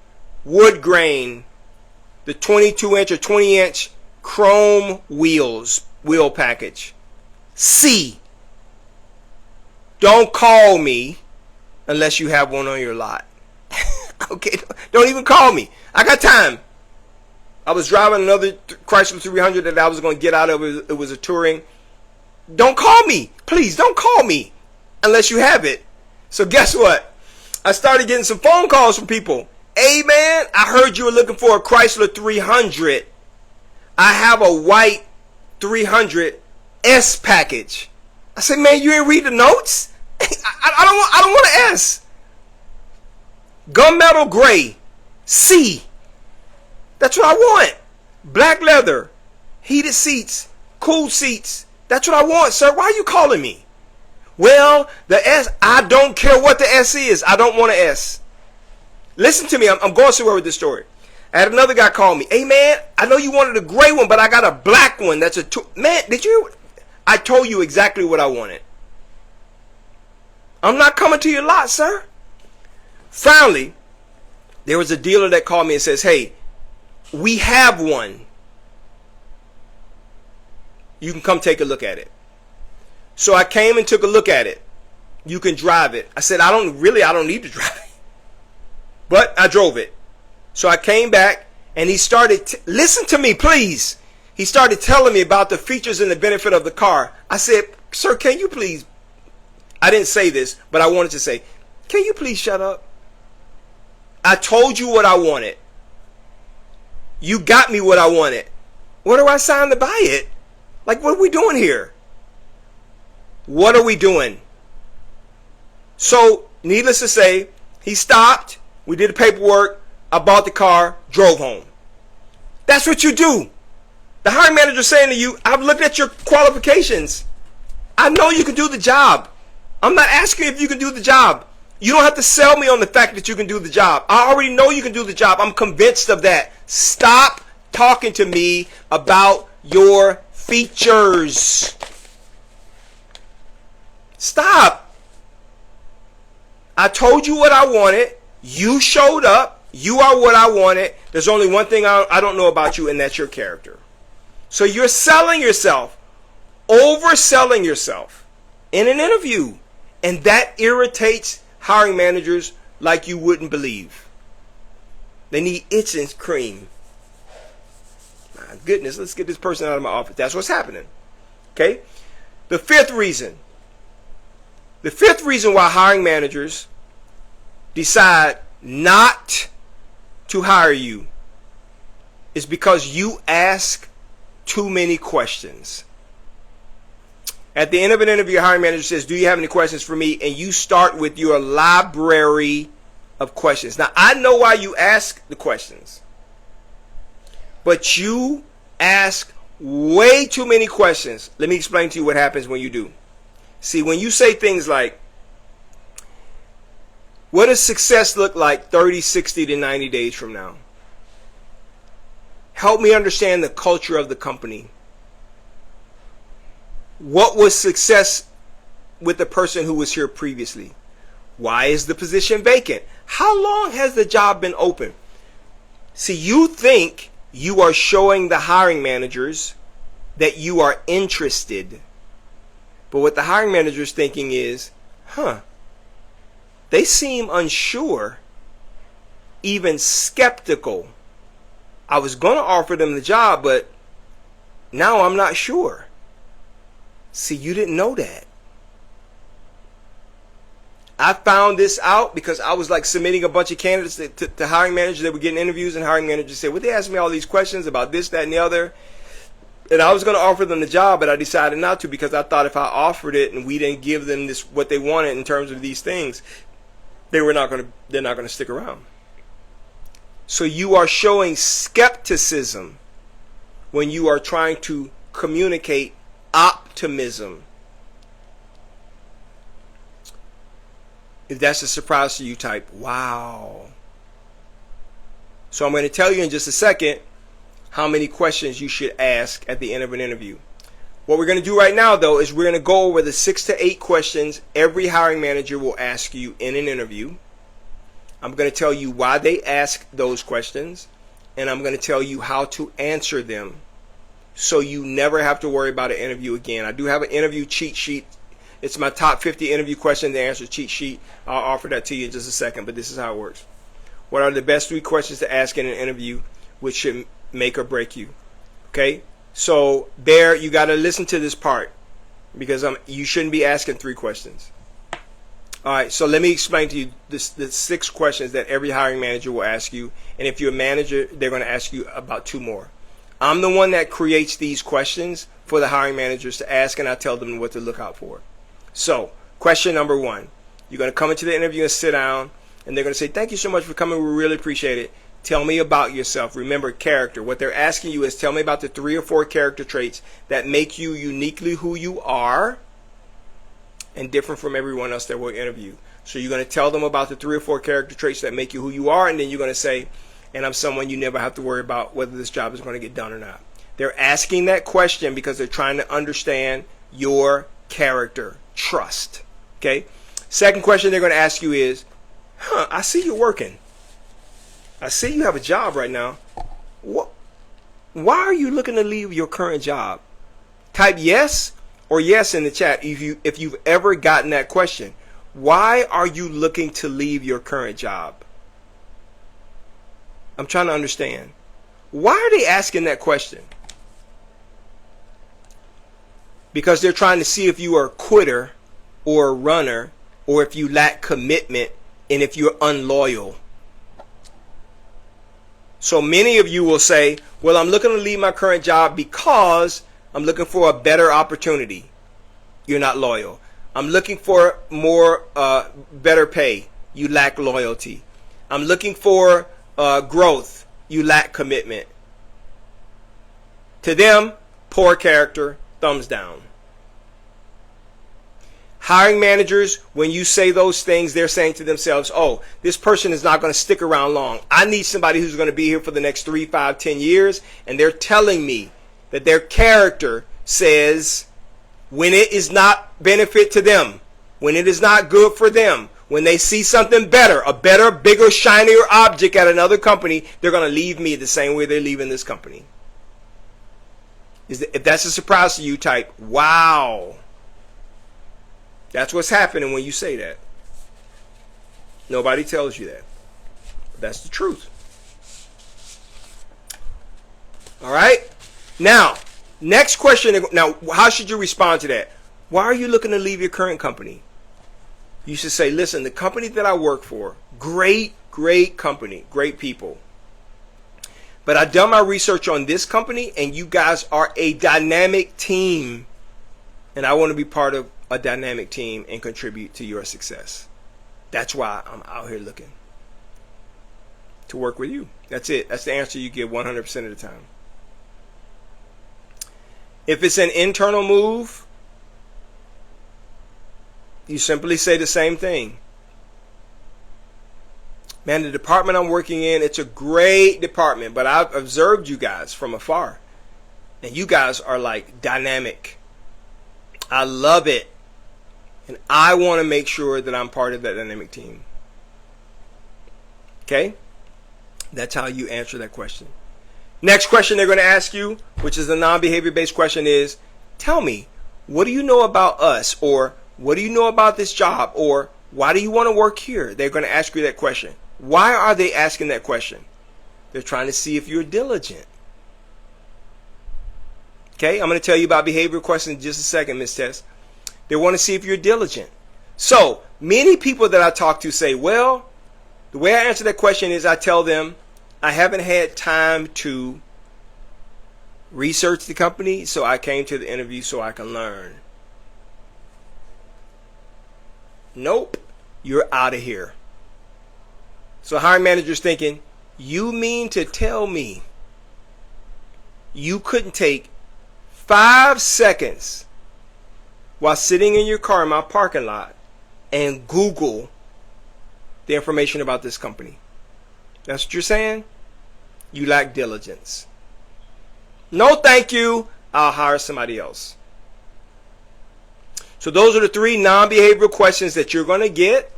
Wood grain. The 22-inch or 20-inch chrome wheel package. C. Don't call me unless you have one on your lot. Okay, don't even call me. I got time. I was driving another Chrysler 300 that I was going to get out of. It was a touring. Don't call me. Please don't call me unless you have it. So guess what? I started getting some phone calls from people. Hey man, I heard you were looking for a Chrysler 300. I have a white 300 S package. I said, man, you ain't read the notes? I don't want an S. Gunmetal gray, C. That's what I want. Black leather, heated seats, cool seats. That's what I want, sir. Why are you calling me? Well, the S, I don't care what the S is. I don't want an S. Listen to me. I'm going somewhere with this story. I had another guy call me. Hey, man, I know you wanted a gray one, but I got a black one. That's a man, did you? I told you exactly what I wanted. I'm not coming to your lot, sir. Finally, there was a dealer that called me and says, hey, we have one. You can come take a look at it. So I came and took a look at it. You can drive it. I said, I don't need to drive it. But I drove it. So I came back and he started, listen to me, please. He started telling me about the features and the benefit of the car. I said, sir, can you please, I didn't say this, but I wanted to say, can you please shut up? I told you what I wanted. You got me what I wanted. What do I sign to buy it? Like, what are we doing here? What are we doing? So, needless to say, he stopped. We did the paperwork. I bought the car, drove home. That's what you do. The hiring manager is saying to you, I've looked at your qualifications. I know you can do the job. I'm not asking if you can do the job. You don't have to sell me on the fact that you can do the job. I already know you can do the job. I'm convinced of that. Stop talking to me about your features. Stop. I told you what I wanted. You showed up. You are what I wanted. There's only one thing I don't know about you, and that's your character. So you're selling yourself, overselling yourself in an interview. And that irritates hiring managers like you wouldn't believe. They need itch and cream. My goodness, let's get this person out of my office. That's what's happening. Okay? The fifth reason why hiring managers decide not to hire you is because you ask too many questions. At the end of an interview, a hiring manager says, do you have any questions for me? And you start with your library of questions. Now, I know why you ask the questions, but you ask way too many questions. Let me explain to you what happens when you do. See, when you say things like, what does success look like 30, 60 to 90 days from now? Help me understand the culture of the company. What was success with the person who was here previously? Why is the position vacant? How long has the job been open? See, you think you are showing the hiring managers that you are interested. But what the hiring manager is thinking is, they seem unsure, even skeptical. I was going to offer them the job, but now I'm not sure. See, you didn't know that. I found this out because I was like submitting a bunch of candidates to hiring managers that were getting interviews, and hiring managers said, well, they asked me all these questions about this, that, and the other. And I was going to offer them the job, but I decided not to because I thought if I offered it and we didn't give them this what they wanted in terms of these things, they're not going to stick around. So you are showing skepticism when you are trying to communicate optimism. If that's a surprise to you, type wow. So I'm going to tell you in just a second how many questions you should ask at the end of an interview. What we're going to do right now, though, is we're going to go over the 6 to 8 questions every hiring manager will ask you in an interview. I'm going to tell you why they ask those questions, and I'm going to tell you how to answer them so you never have to worry about an interview again. I do have an interview cheat sheet. It's my top 50 interview question to answer cheat sheet. I'll offer that to you in just a second, but this is how it works. What are the best 3 questions to ask in an interview which should make or break you? Okay? So, Bear, you got to listen to this part because you shouldn't be asking 3 questions. All right, so let me explain to you the 6 questions that every hiring manager will ask you. And if you're a manager, they're going to ask you about 2 more. I'm the one that creates these questions for the hiring managers to ask, and I tell them what to look out for. So, question number 1. You're going to come into the interview and sit down, and they're going to say, thank you so much for coming. We really appreciate it. Tell me about yourself. Remember, character. What they're asking you is tell me about the 3 or 4 character traits that make you uniquely who you are and different from everyone else that will interview. So you're going to tell them about the 3 or 4 character traits that make you who you are, and then you're going to say, and I'm someone you never have to worry about whether this job is going to get done or not. They're asking that question because they're trying to understand your character, trust. Okay? Second question they're going to ask you is, I see you're working. I see you have a job right now. Why are you looking to leave your current job? Type yes or yes in the chat if you've ever gotten that question. Why are you looking to leave your current job? I'm trying to understand. Why are they asking that question? Because they're trying to see if you are a quitter or a runner, or if you lack commitment, and if you're unloyal. So many of you will say, well, I'm looking to leave my current job because I'm looking for a better opportunity. You're not loyal. I'm looking for more better pay. You lack loyalty. I'm looking for growth. You lack commitment. To them, poor character, thumbs down. Hiring managers, when you say those things, they're saying to themselves, oh, this person is not going to stick around long. I need somebody who's going to be here for the next 3, 5, 10 years. And they're telling me that their character says when it is not benefit to them, when it is not good for them, when they see something better, a better, bigger, shinier object at another company, they're going to leave me the same way they're leaving this company. If that's a surprise to you, type, wow. That's what's happening when you say that. Nobody tells you that. But that's the truth. All right? Now, next question. Now, how should you respond to that? Why are you looking to leave your current company? You should say, listen, the company that I work for, great company, great people. But I've done my research on this company, and you guys are a dynamic team. And I want to be part of a dynamic team and contribute to your success. That's why I'm out here looking to work with you. That's it. That's the answer you give 100% of the time. If it's an internal move, you simply say the same thing. Man, the department I'm working in, it's a great department, but I've observed you guys from afar. And you guys are like dynamic. I love it. And I want to make sure that I'm part of that dynamic team. Okay? That's how you answer that question. Next question they're going to ask you, which is a non-behavior based question, is tell me, what do you know about us? Or what do you know about this job? Or why do you want to work here? They're going to ask you that question. Why are they asking that question? They're trying to see if you're diligent. Okay, I'm going to tell you about behavioral questions in just a second, Ms. Tess. They want to see if you're diligent. So, many people that I talk to say, well, the way I answer that question is I tell them, I haven't had time to research the company, so I came to the interview so I can learn. Nope, you're out of here. So hiring manager's thinking, you mean to tell me you couldn't take 5 seconds while sitting in your car in my parking lot and Google the information about this company? That's what you're saying? You lack diligence. No, thank you. I'll hire somebody else. So those are the 3 non-behavioral questions that you're going to get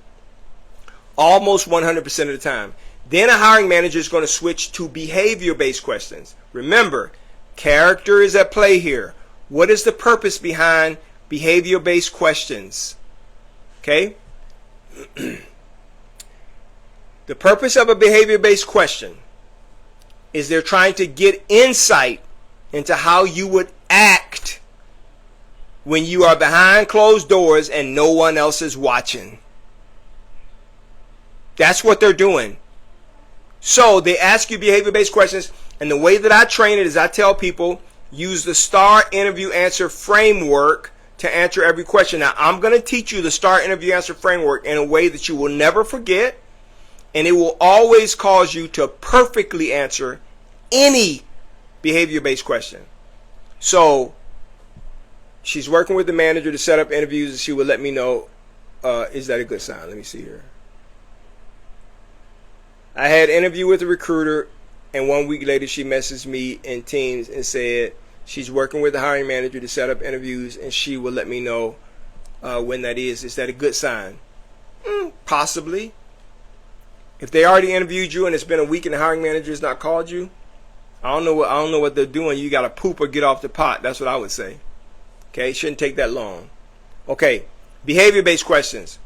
almost 100% of the time. Then a hiring manager is going to switch to behavior-based questions. Remember, character is at play here. What is the purpose behind behavior-based questions? Okay? The purpose of a behavior-based question is they're trying to get insight into how you would act when you are behind closed doors and no one else is watching. That's what they're doing. So they ask you behavior-based questions, and the way that I train it is I tell people, use the STAR interview answer framework to answer every question. Now, I'm going to teach you the STAR interview answer framework in a way that you will never forget, and it will always cause you to perfectly answer any behavior-based question. So, she's working with the manager to set up interviews, and she will let me know. Is that a good sign? Let me see here. I had an interview with a recruiter, and 1 week later she messaged me in Teams and said she's working with the hiring manager to set up interviews, and she will let me know when that is. Is that a good sign? Possibly. If they already interviewed you and it's been a week and the hiring manager has not called you, I don't know what they're doing. You got to poop or get off the pot. That's what I would say. Okay, it shouldn't take that long. Okay, behavior-based questions.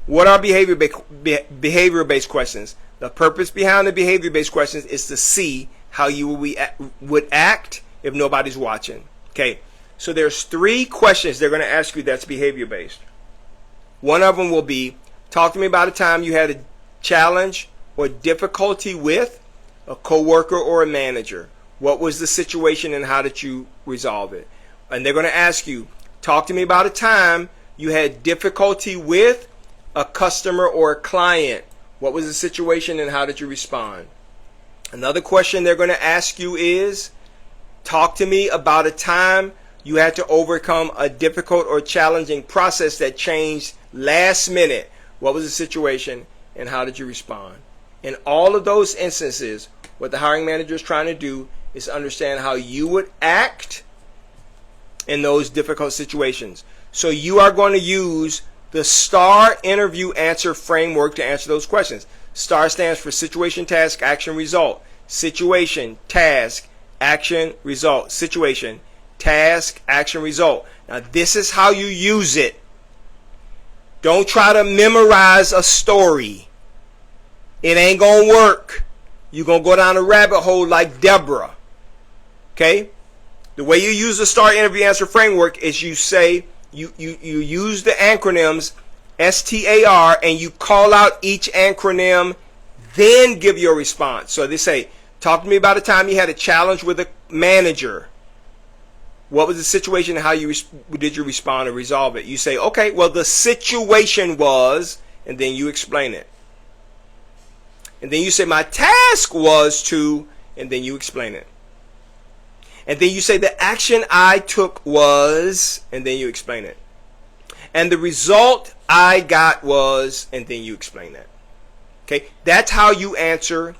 What are behavior-based questions? The purpose behind the behavior-based questions is to see how you would act if nobody's watching. Okay, so there's 3 questions they're going to ask you that's behavior-based. One of them will be, talk to me about a time you had a challenge or difficulty with a coworker or a manager. What was the situation and how did you resolve it? And they're going to ask you, talk to me about a time you had difficulty with a customer or a client. What was the situation and how did you respond? Another question they're going to ask you is, talk to me about a time you had to overcome a difficult or challenging process that changed last minute. What was the situation and how did you respond? In all of those instances, what the hiring manager is trying to do is understand how you would act in those difficult situations. So you are going to use the STAR interview answer framework to answer those questions. STAR stands for situation, task, action, result. Situation, task, action, result. Situation, task, action, result. Now this is how you use it. Don't try to memorize a story. It ain't gonna work. You're gonna go down a rabbit hole like Deborah. Okay? The way you use the STAR interview answer framework is you say, you use the acronyms STAR and you call out each acronym, then give your response. So they say, talk to me about a time you had a challenge with a manager. What was the situation and how did you respond or resolve it? You say, okay, well the situation was, and then you explain it. And then you say, my task was to, and then you explain it. And then you say the action I took was, and then you explain it. And the result I got was, and then you explain that. Okay, that's how you answer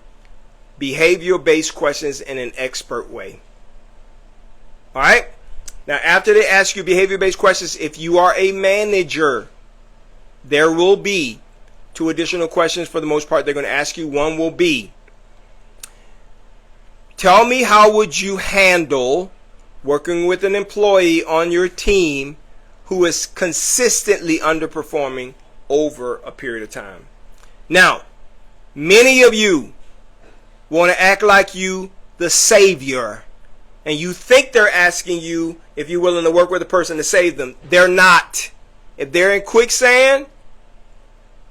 behavior-based questions in an expert way. All right. Now, after they ask you behavior-based questions, if you are a manager, there will be 2 additional questions for the most part they're going to ask you. One will be, tell me how would you handle working with an employee on your team who is consistently underperforming over a period of time. Now, many of you want to act like you the savior, and you think they're asking you if you're willing to work with a person to save them. They're not. If they're in quicksand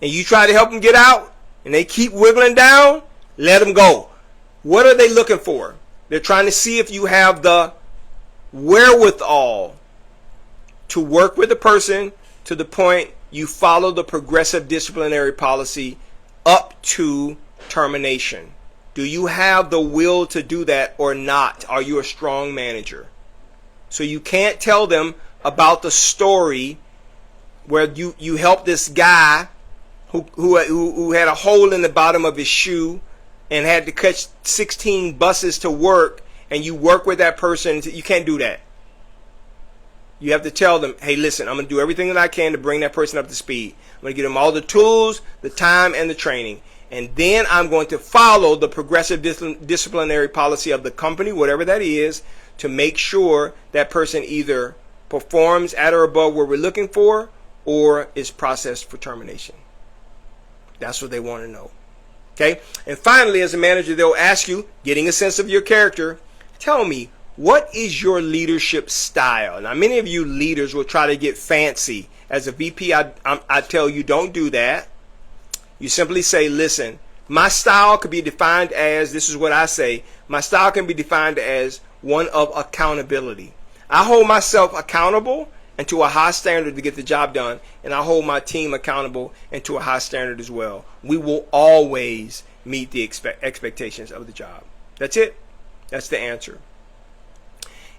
and you try to help them get out and they keep wiggling down, let them go. What are they looking for? They're trying to see if you have the wherewithal to work with a person to the point you follow the progressive disciplinary policy up to termination. Do you have the will to do that or not? Are you a strong manager? So you can't tell them about the story where you helped this guy who had a hole in the bottom of his shoe and had to catch 16 buses to work, and you work with that person. You can't do that. You have to tell them, hey, listen, I'm going to do everything that I can to bring that person up to speed. I'm going to give them all the tools, the time, and the training. And then I'm going to follow the progressive disciplinary policy of the company, whatever that is, to make sure that person either performs at or above what we're looking for or is processed for termination. That's what they want to know. Okay? And finally, as a manager, they'll ask you, getting a sense of your character, tell me, what is your leadership style? Now, many of you leaders will try to get fancy. As a VP, I tell you, don't do that. You simply say, listen, my style could be defined as, this is what I say, my style can be defined as one of accountability. I hold myself accountable and to a high standard to get the job done, and I hold my team accountable and to a high standard as well. We will always meet the expectations of the job. That's it. That's the answer.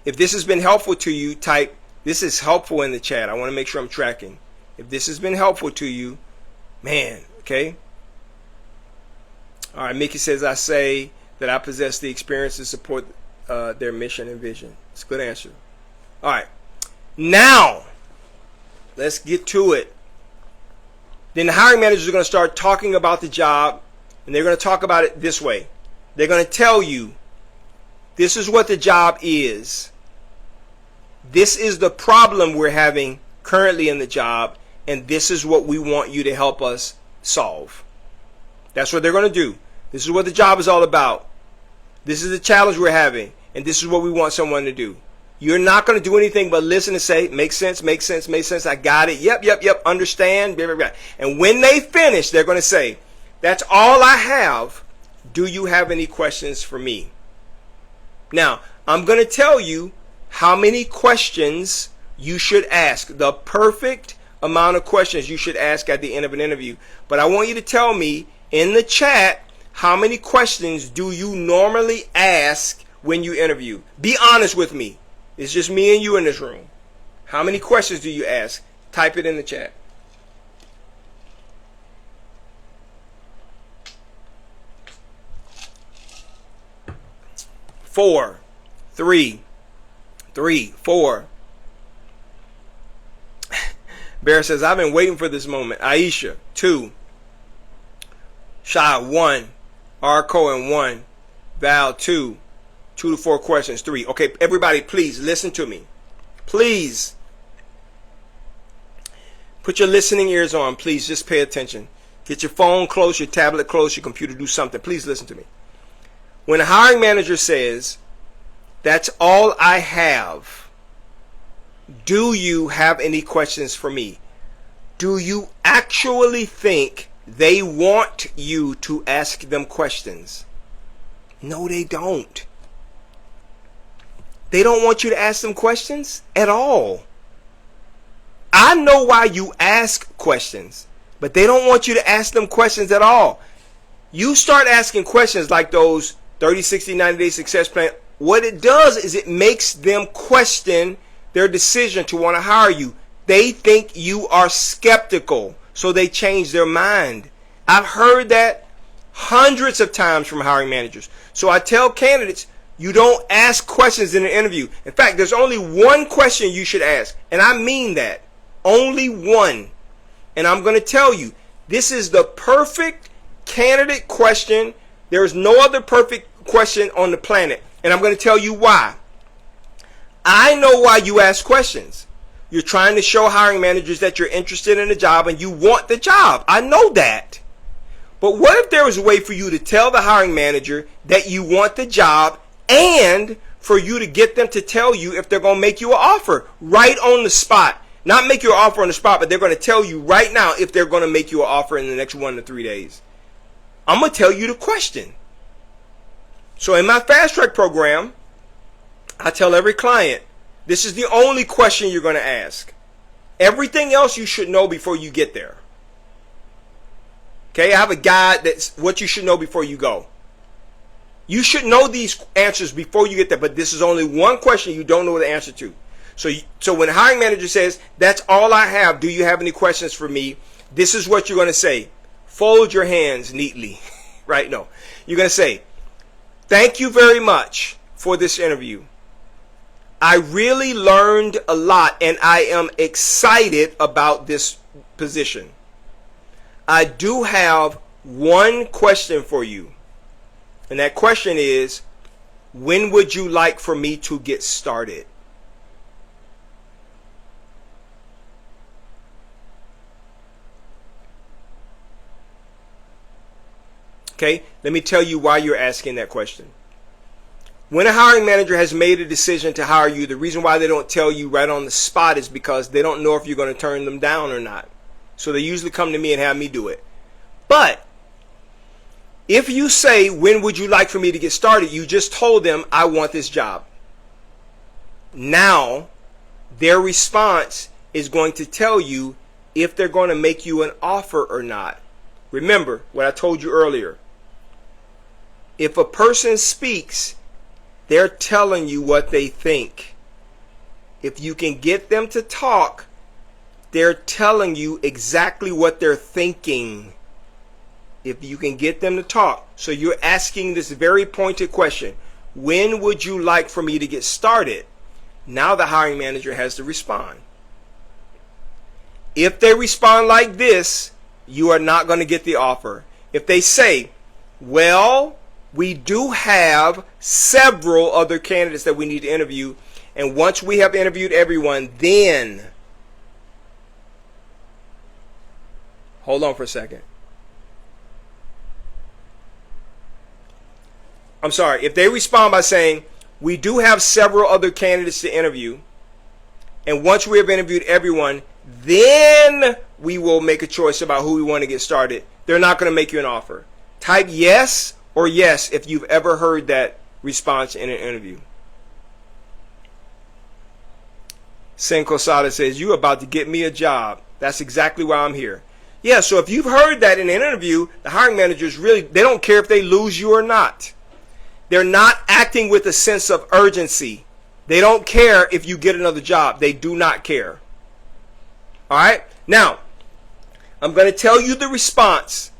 If this has been helpful to you, type, this is helpful in the chat. I want to make sure I'm tracking. If this has been helpful to you, man, okay? All right, Mickey says, I say that I possess the experience to support their mission and vision. It's a good answer. All right. Now, let's get to it. Then the hiring managers are going to start talking about the job, and they're going to talk about it this way. They're going to tell you, this is what the job is. This is the problem we're having currently in the job, and this is what we want you to help us solve. That's what they're going to do. This is what the job is all about. This is the challenge we're having, and this is what we want someone to do. You're not going to do anything but listen and say, makes sense, makes sense, makes sense, I got it, yep, understand, blah, blah, blah. And when they finish, they're going to say, that's all I have. Do you have any questions for me? Now, I'm going to tell you how many questions you should ask, the perfect amount of questions you should ask at the end of an interview. But I want you to tell me in the chat, how many questions do you normally ask when you interview? Be honest with me. It's just me and you in this room. How many questions do you ask? Type it in the chat. Four, three, four. Bear says, I've been waiting for this moment. Aisha, 2. Shy, 1. Arco, and 1. Val, 2. 2 to 4 questions, 3. Okay, everybody, please listen to me. Please. Put your listening ears on. Please just pay attention. Get your phone close, your tablet close, your computer, do something. Please listen to me. When a hiring manager says, that's all I have, do you have any questions for me? Do you actually think they want you to ask them questions? No, they don't. They don't want you to ask them questions at all. I know why you ask questions, but they don't want you to ask them questions at all. You start asking questions like those 30, 60, 90-day success plan. What it does is it makes them question their decision to want to hire you. They think you are skeptical, so they change their mind. I've heard that hundreds of times from hiring managers. So I tell candidates, you don't ask questions in an interview. In fact, there's only one question you should ask, and I mean that. Only one. And I'm going to tell you, this is the perfect candidate question. There is no other perfect question on the planet. And I'm going to tell you why. I know why you ask questions. You're trying to show hiring managers that you're interested in the job and you want the job. I know that. But what if there was a way for you to tell the hiring manager that you want the job and for you to get them to tell you if they're going to make you an offer right on the spot? Not make you an offer on the spot, but they're going to tell you right now if they're going to make you an offer in the next 1 to 3 days. I'm going to tell you the question. So in my fast track program, I tell every client, this is the only question you're going to ask. Everything else you should know before you get there. Okay, I have a guide that's what you should know before you go. You should know these answers before you get there, but this is only one question you don't know the answer to. So when a hiring manager says, that's all I have, do you have any questions for me? This is what you're going to say. Fold your hands neatly. Right? No. You're going to say, thank you very much for this interview. I really learned a lot and I am excited about this position. I do have one question for you. And that question is, when would you like for me to get started? Okay, let me tell you why you're asking that question. When a hiring manager has made a decision to hire you, the reason why they don't tell you right on the spot is because they don't know if you're going to turn them down or not. So they usually come to me and have me do it. But if you say, when would you like for me to get started? You just told them, I want this job. Now, their response is going to tell you if they're going to make you an offer or not. Remember what I told you earlier. If a person speaks, they're telling you what they think. If you can get them to talk, they're telling you exactly what they're thinking. If you can get them to talk. So you're asking this very pointed question. When would you like for me to get started? Now the hiring manager has to respond. If they respond like this, you are not going to get the offer. If they say, well, we do have several other candidates that we need to interview, and once we have interviewed everyone, then, hold on for a second. I'm sorry. If they respond by saying, we do have several other candidates to interview, and once we have interviewed everyone, then we will make a choice about who we want to get started, they're not going to make you an offer. Type yes or yes if you've ever heard that response in an interview. Sen Kosada says, you about to get me a job. That's exactly why I'm here. Yeah, so if you've heard that in an interview, the hiring managers really, they don't care if they lose you or not. They're not acting with a sense of urgency. They don't care if you get another job. They do not care. All right? Now, I'm going to tell you the response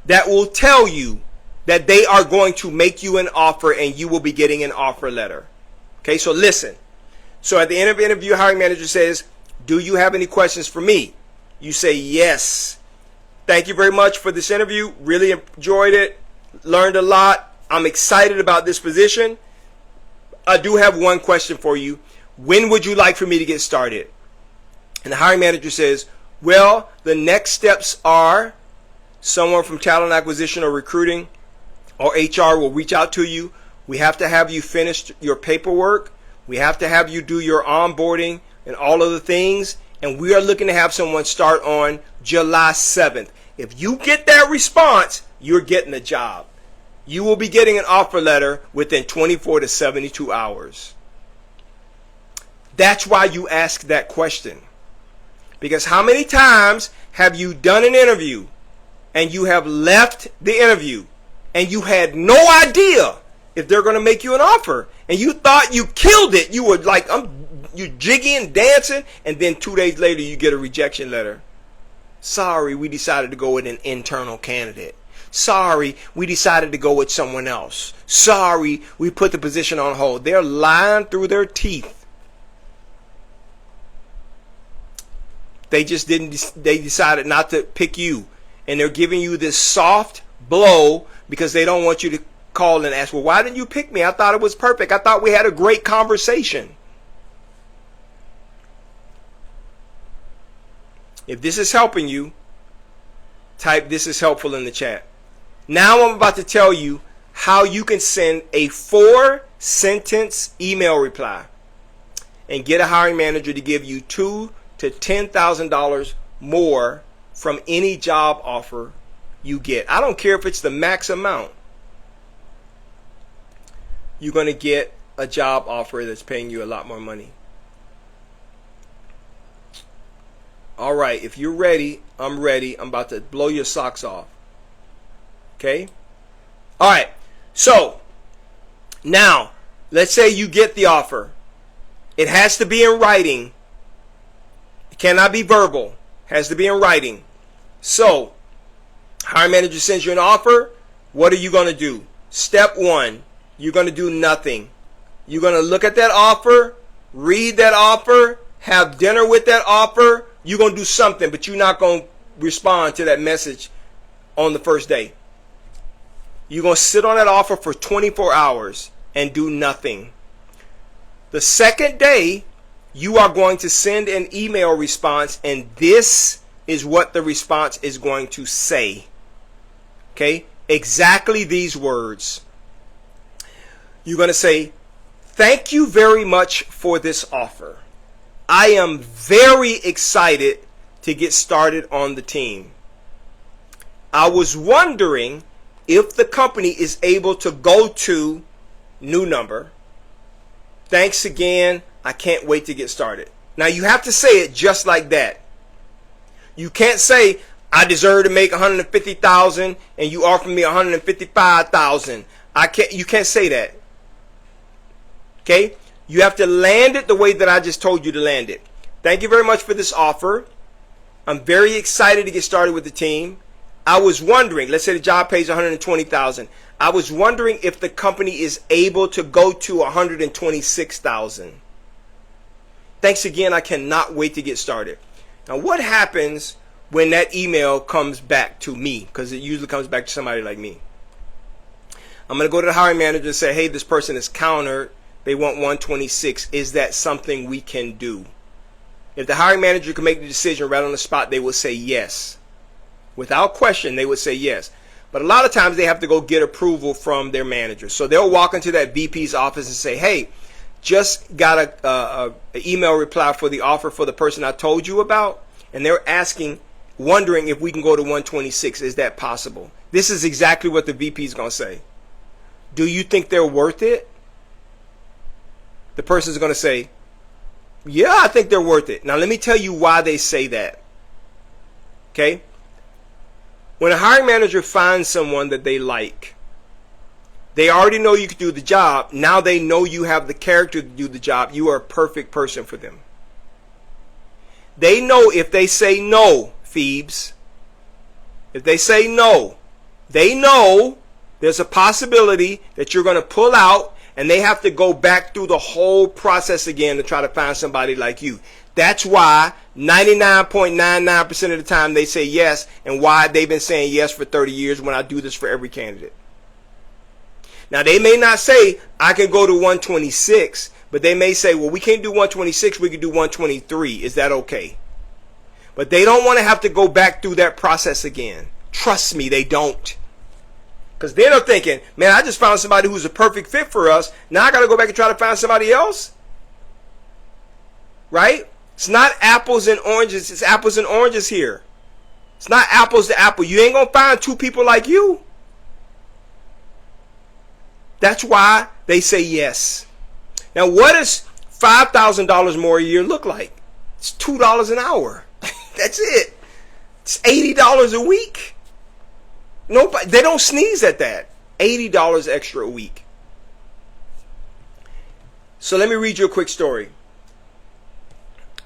that will tell you that they are going to make you an offer and you will be getting an offer letter. Okay, so listen. So at the end of the interview, hiring manager says, do you have any questions for me? You say yes. Thank you very much for this interview. Really enjoyed it. Learned a lot. I'm excited about this position. I do have one question for you. When would you like for me to get started? And the hiring manager says, well, the next steps are someone from talent acquisition or recruiting or HR will reach out to you. We have to have you finish your paperwork. We have to have you do your onboarding and all of the things. And we are looking to have someone start on July 7th. If you get that response, you're getting the job. You will be getting an offer letter within 24 to 72 hours. That's why you ask that question. Because how many times have you done an interview and you have left the interview and you had no idea if they're going to make you an offer and you thought you killed it? You were like, you jigging, dancing, and then 2 days later you get a rejection letter. Sorry, we decided to go with an internal candidate. Sorry, we decided to go with someone else. Sorry, we put the position on hold. They're lying through their teeth. They just they decided not to pick you. And they're giving you this soft blow because they don't want you to call and ask, well, why didn't you pick me? I thought it was perfect. I thought we had a great conversation. If this is helping you, type "this is helpful" in the chat. Now I'm about to tell you how you can send a 4-sentence email reply and get a hiring manager to give you $2,000 to $10,000 more from any job offer you get. I don't care if it's the max amount. You're going to get a job offer that's paying you a lot more money. All right, if you're ready, I'm ready. I'm about to blow your socks off. Okay? All right. So, now, let's say you get the offer. It has to be in writing. It cannot be verbal. It has to be in writing. So, hiring manager sends you an offer. What are you going to do? Step 1, you're going to do nothing. You're going to look at that offer, read that offer, have dinner with that offer. You're going to do something, but you're not going to respond to that message on the first day. You're going to sit on that offer for 24 hours and do nothing. The second day, you are going to send an email response, and this is what the response is going to say. Okay? Exactly these words. You're going to say, thank you very much for this offer. I am very excited to get started on the team. I was wondering if the company is able to go to new number. Thanks again. I can't wait to get started. Now you have to say it just like that. You can't say, I deserve to make $150,000 and you offer me $155,000. You can't say that. Okay? You have to land it the way that I just told you to land it. Thank you very much for this offer. I'm very excited to get started with the team. I was wondering, let's say the job pays $120,000. I was wondering if the company is able to go to $126,000. Thanks again. I cannot wait to get started. Now, what happens when that email comes back to me? Because it usually comes back to somebody like me. I'm going to go to the hiring manager and say, hey, this person is countered. They want 126. Is that something we can do? If the hiring manager can make the decision right on the spot, they would say yes. Without question, they would say yes. But a lot of times they have to go get approval from their manager. So they'll walk into that VP's office and say, hey, just got a email reply for the offer for the person I told you about. And they're wondering if we can go to 126. Is that possible? This is exactly what the VP is going to say. Do you think they're worth it? The person's going to say, yeah, I think they're worth it. Now, let me tell you why they say that. Okay? When a hiring manager finds someone that they like, they already know you can do the job. Now they know you have the character to do the job. You are a perfect person for them. They know if they say no, Phoebes, if they say no, they know there's a possibility that you're going to pull out and they have to go back through the whole process again to try to find somebody like you. That's why 99.99% of the time they say yes, and why they've been saying yes for 30 years when I do this for every candidate. Now, they may not say I can go to 126, but they may say, well, we can't do 126, we can do 123. Is that okay? But they don't want to have to go back through that process again. Trust me, they don't. Because then they're thinking, man, I just found somebody who's a perfect fit for us. Now I got to go back and try to find somebody else? Right? It's not apples and oranges. It's apples and oranges here. It's not apples to apple. You ain't going to find two people like you. That's why they say yes. Now, what does $5,000 more a year look like? It's $2 an hour. That's it. It's $80 a week. Nobody, they don't sneeze at that. $80 extra a week. So let me read you a quick story.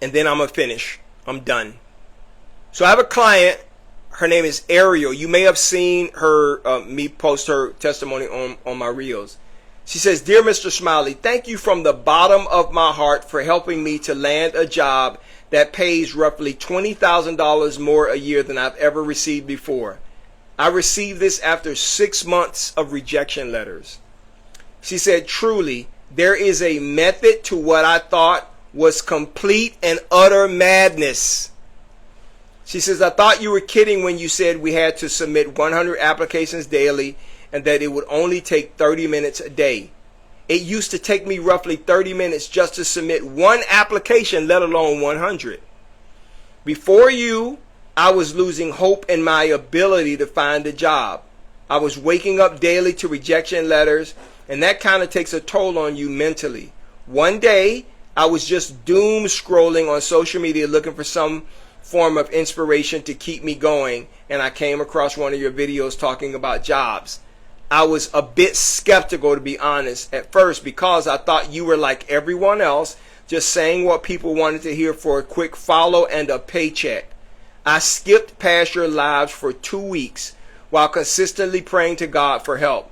And then I'm going to finish. I'm done. So I have a client. Her name is Ariel. You may have seen her, me post her testimony on my reels. She says, Dear Mr. Smiley, thank you from the bottom of my heart for helping me to land a job that pays roughly $20,000 more a year than I've ever received before. I received this after 6 months of rejection letters. She said, truly, there is a method to what I thought was complete and utter madness. She says, I thought you were kidding when you said we had to submit 100 applications daily and that it would only take 30 minutes a day. It used to take me roughly 30 minutes just to submit one application, let alone 100. Before you, I was losing hope in my ability to find a job. I was waking up daily to rejection letters, and that kind of takes a toll on you mentally. One day, I was just doom scrolling on social media looking for some form of inspiration to keep me going, and I came across one of your videos talking about jobs. I was a bit skeptical, to be honest, at first, because I thought you were like everyone else, just saying what people wanted to hear for a quick follow and a paycheck. I skipped past your lives for 2 weeks while consistently praying to God for help.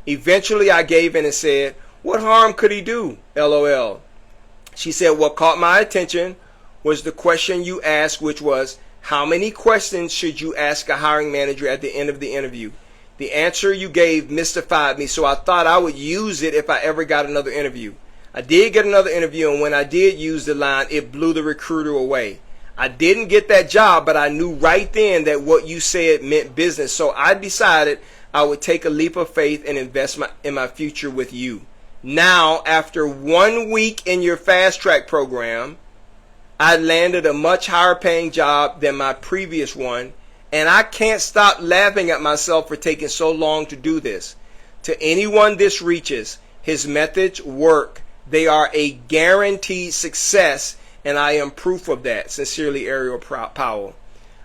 Eventually, I gave in and said, what harm could he do? LOL. She said, what caught my attention was the question you asked, which was, how many questions should you ask a hiring manager at the end of the interview? The answer you gave mystified me, so I thought I would use it if I ever got another interview. I did get another interview, and when I did use the line, it blew the recruiter away. I didn't get that job, but I knew right then that what you said meant business, so I decided I would take a leap of faith and invest in my future with you. Now, after 1 week in your fast track program, I landed a much higher paying job than my previous one, And I can't stop laughing at myself for taking so long to do this. To anyone this reaches, his methods work. They are a guaranteed success, and I am proof of that. Sincerely, Ariel Powell.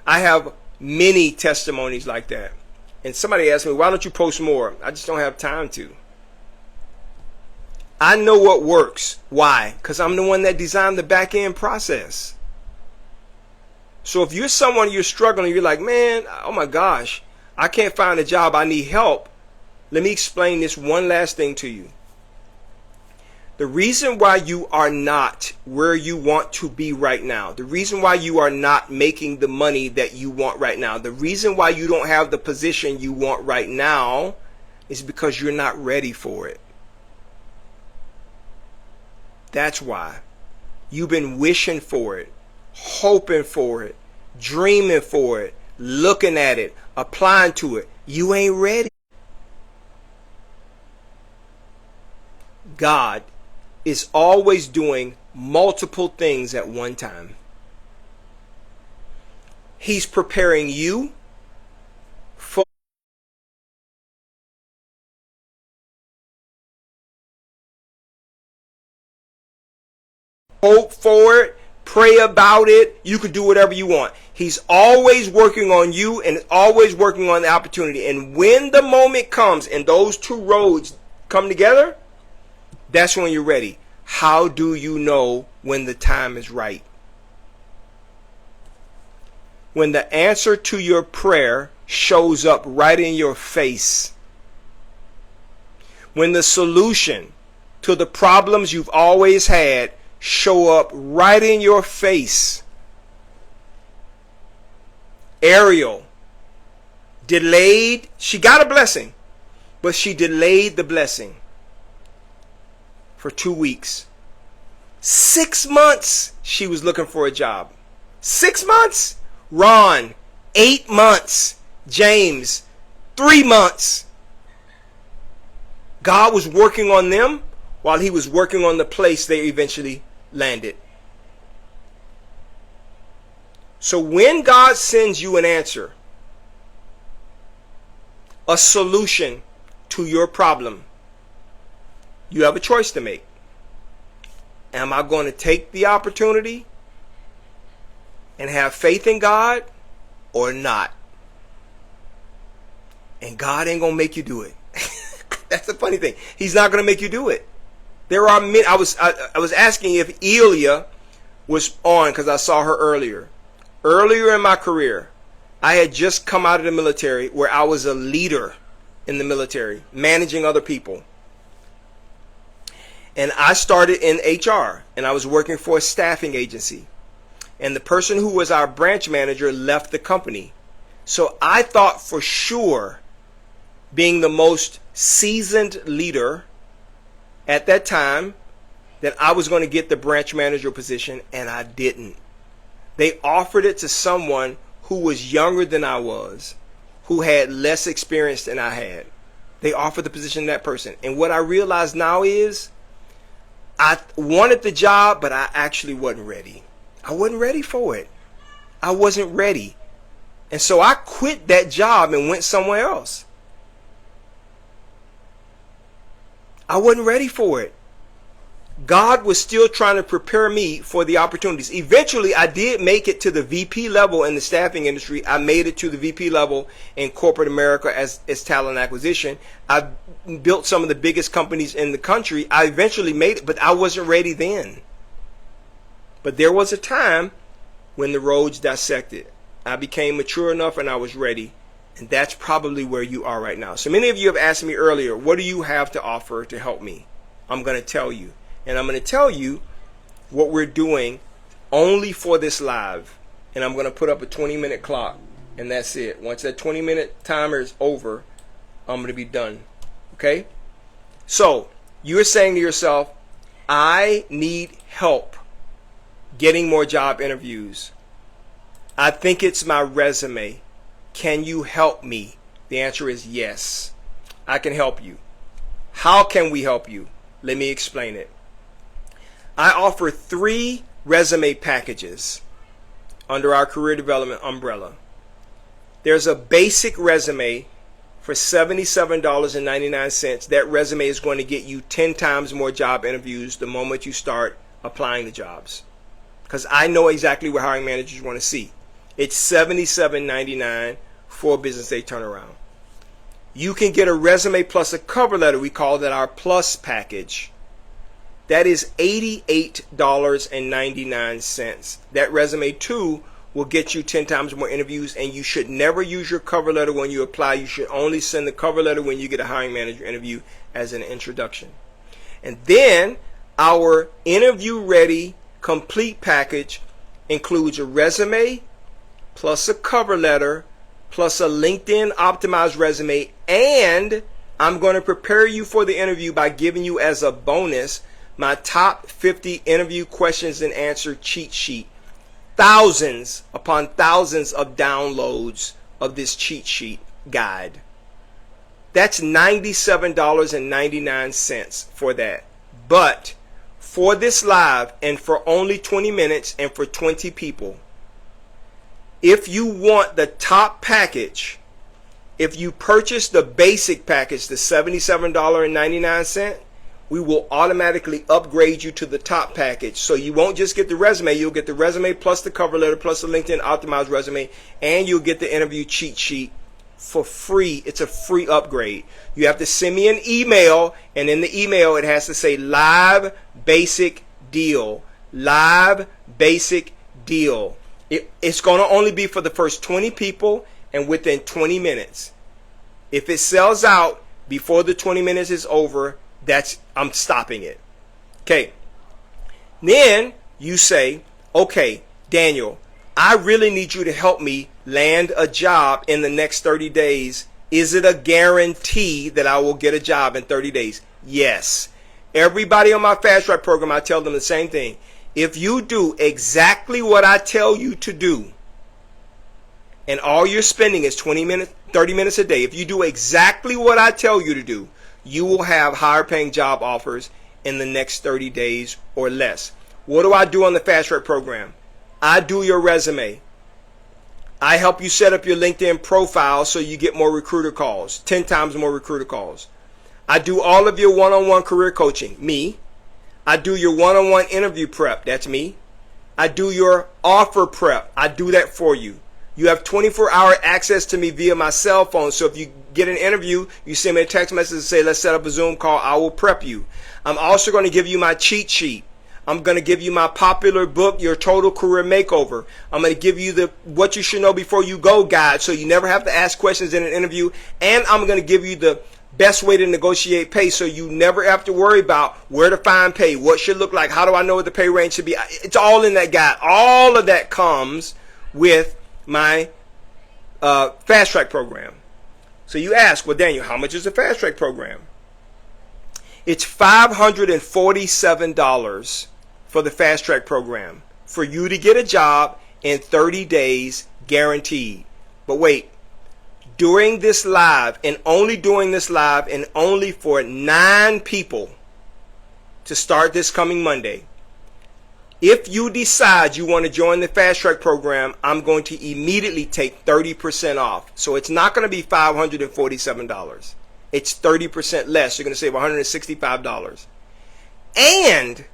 I have many testimonies like that. And somebody asked me, why don't you post more? I just don't have time to. I know what works. Why? Because I'm the one that designed the back end process. So if you're someone, you're struggling, you're like, man, oh my gosh, I can't find a job, I need help. Let me explain this one last thing to you. The reason why you are not where you want to be right now, the reason why you are not making the money that you want right now, the reason why you don't have the position you want right now is because you're not ready for it. That's why. You've been wishing for it, hoping for it, dreaming for it, looking at it, applying to it. You ain't ready. God is always doing multiple things at one time. He's preparing you for hope for it, pray about it. You can do whatever you want. He's always working on you and always working on the opportunity. And when the moment comes and those two roads come together, that's when you're ready. How do you know when the time is right? When the answer to your prayer shows up right in your face. When the solution to the problems you've always had show up right in your face. Ariel delayed. She got a blessing, but she delayed the blessing for 2 weeks. 6 months she was looking for a job. 6 months. Ron, 8 months. James, 3 months. God was working on them while he was working on the place they eventually landed. So when God sends you an answer, a solution to your problem, you have a choice to make. Am I going to take the opportunity and have faith in God or not? And God ain't going to make you do it. That's the funny thing. He's not going to make you do it. There are many. I was asking if Elia was on because I saw her earlier. Earlier in my career, I had just come out of the military where I was a leader in the military, managing other people. And I started in HR, and I was working for a staffing agency. And the person who was our branch manager left the company. So I thought for sure, being the most seasoned leader at that time, that I was going to get the branch manager position, and I didn't. They offered it to someone who was younger than I was, who had less experience than I had. They offered the position to that person. And what I realize now is, I wanted the job, but I actually wasn't ready. I wasn't ready for it. I wasn't ready. And so I quit that job and went somewhere else. I wasn't ready for it. God was still trying to prepare me for the opportunities. Eventually, I did make it to the VP level in the staffing industry. I made it to the VP level in corporate America as talent acquisition. I built some of the biggest companies in the country. I eventually made it, but I wasn't ready then. But there was a time when the roads dissected. I became mature enough and I was ready. And that's probably where you are right now. So many of you have asked me earlier, what do you have to offer to help me? I'm going to tell you. And I'm going to tell you what we're doing only for this live. And I'm going to put up a 20-minute clock. And that's it. Once that 20-minute timer is over, I'm going to be done. Okay? So, you're saying to yourself, I need help getting more job interviews. I think it's my resume. Can you help me? The answer is yes. I can help you. How can we help you? Let me explain it. I offer 3 resume packages under our career development umbrella. There's a basic resume for $77.99. That resume is going to get you 10 times more job interviews the moment you start applying to jobs. Because I know exactly what hiring managers want to see. It's $77.99 for a business day turnaround. You can get a resume plus a cover letter. We call that our plus package. That is $88.99. That resume too will get you 10 times more interviews, and you should never use your cover letter when you apply. You should only send the cover letter when you get a hiring manager interview as an introduction. And then our interview ready complete package includes a resume plus a cover letter plus a LinkedIn optimized resume, and I'm going to prepare you for the interview by giving you as a bonus my top 50 interview questions and answer cheat sheet. Thousands upon thousands of downloads of this cheat sheet guide. That's $97.99 for that. But for this live and for only 20 minutes and for 20 people, if you want the top package, if you purchase the basic package, the $77.99, we will automatically upgrade you to the top package. So you won't just get the resume, you'll get the resume plus the cover letter plus the LinkedIn optimized resume, and you'll get the interview cheat sheet for free. It's a free upgrade. You have to send me an email, and in the email it has to say live basic deal. Live basic deal. It's going to only be for the first 20 people and within 20 minutes. If it sells out before the 20 minutes is over, I'm stopping it. Okay. Then you say, okay, Daniel, I really need you to help me land a job in the next 30 days. Is it a guarantee that I will get a job in 30 days? Yes. Everybody on my Fast Track program, I tell them the same thing. If you do exactly what I tell you to do, and all you're spending is 20 minutes, 30 minutes a day, if you do exactly what I tell you to do, you will have higher paying job offers in the next 30 days or less. What do I do on the Fast Track program? I do your resume. I help you set up your LinkedIn profile so you get more recruiter calls, 10 times more recruiter calls. I do all of your one-on-one career coaching, me. I do your one-on-one interview prep, that's me. I do your offer prep, I do that for you. You have 24-hour access to me via my cell phone. So if you get an interview, you send me a text message and say, let's set up a Zoom call. I will prep you. I'm also going to give you my cheat sheet. I'm going to give you my popular book, Your Total Career Makeover. I'm going to give you the What You Should Know Before You Go guide, so you never have to ask questions in an interview. And I'm going to give you the best way to negotiate pay, so you never have to worry about where to find pay, what should look like, how do I know what the pay range should be. It's all in that guide. All of that comes with my Fast Track program. So you ask, well, Daniel, how much is the Fast Track program? It's $547 for the Fast Track program for you to get a job in 30 days guaranteed. But wait, during this live, and only during this live, and only for 9 people to start this coming Monday, if you decide you want to join the Fast Track program, I'm going to immediately take 30% off. So it's not going to be $547. It's 30% less. You're going to save $165. And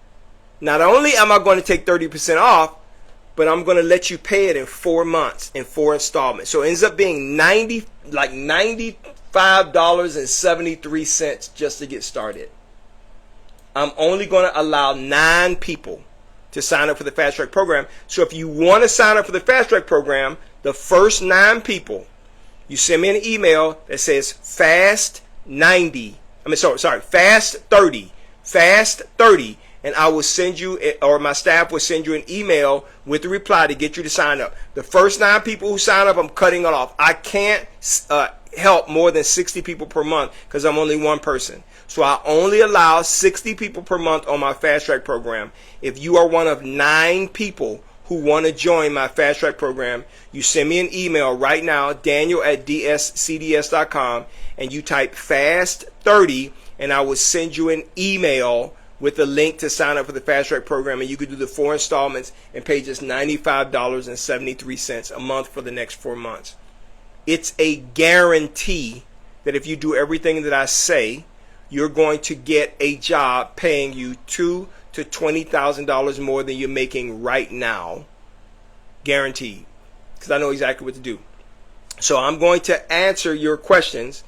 not only am I going to take 30% off, but I'm going to let you pay it in 4 months, in 4 installments. So it ends up being $95.73 just to get started. I'm only going to allow 9 people to sign up for the Fast Track program. So if you want to sign up for the Fast Track program, the first 9 people, you send me an email that says fast 30, and I will send you, or my staff will send you an email with the reply to get you to sign up. The first 9 people who sign up, I'm cutting it off. I can't help more than 60 people per month because I'm only one person. So I only allow 60 people per month on my Fast Track program. If you are one of 9 people who want to join my Fast Track program, you send me an email right now, daniel@dscds.com, and you type FAST30, and I will send you an email with a link to sign up for the Fast Track program, and you can do the 4 installments and pay just $95.73 a month for the next 4 months. it's a guarantee that if you do everything that I say, you're going to get a job paying you $2,000 to $20,000 more than you're making right now. Guaranteed. Because I know exactly what to do. So I'm going to answer your questions,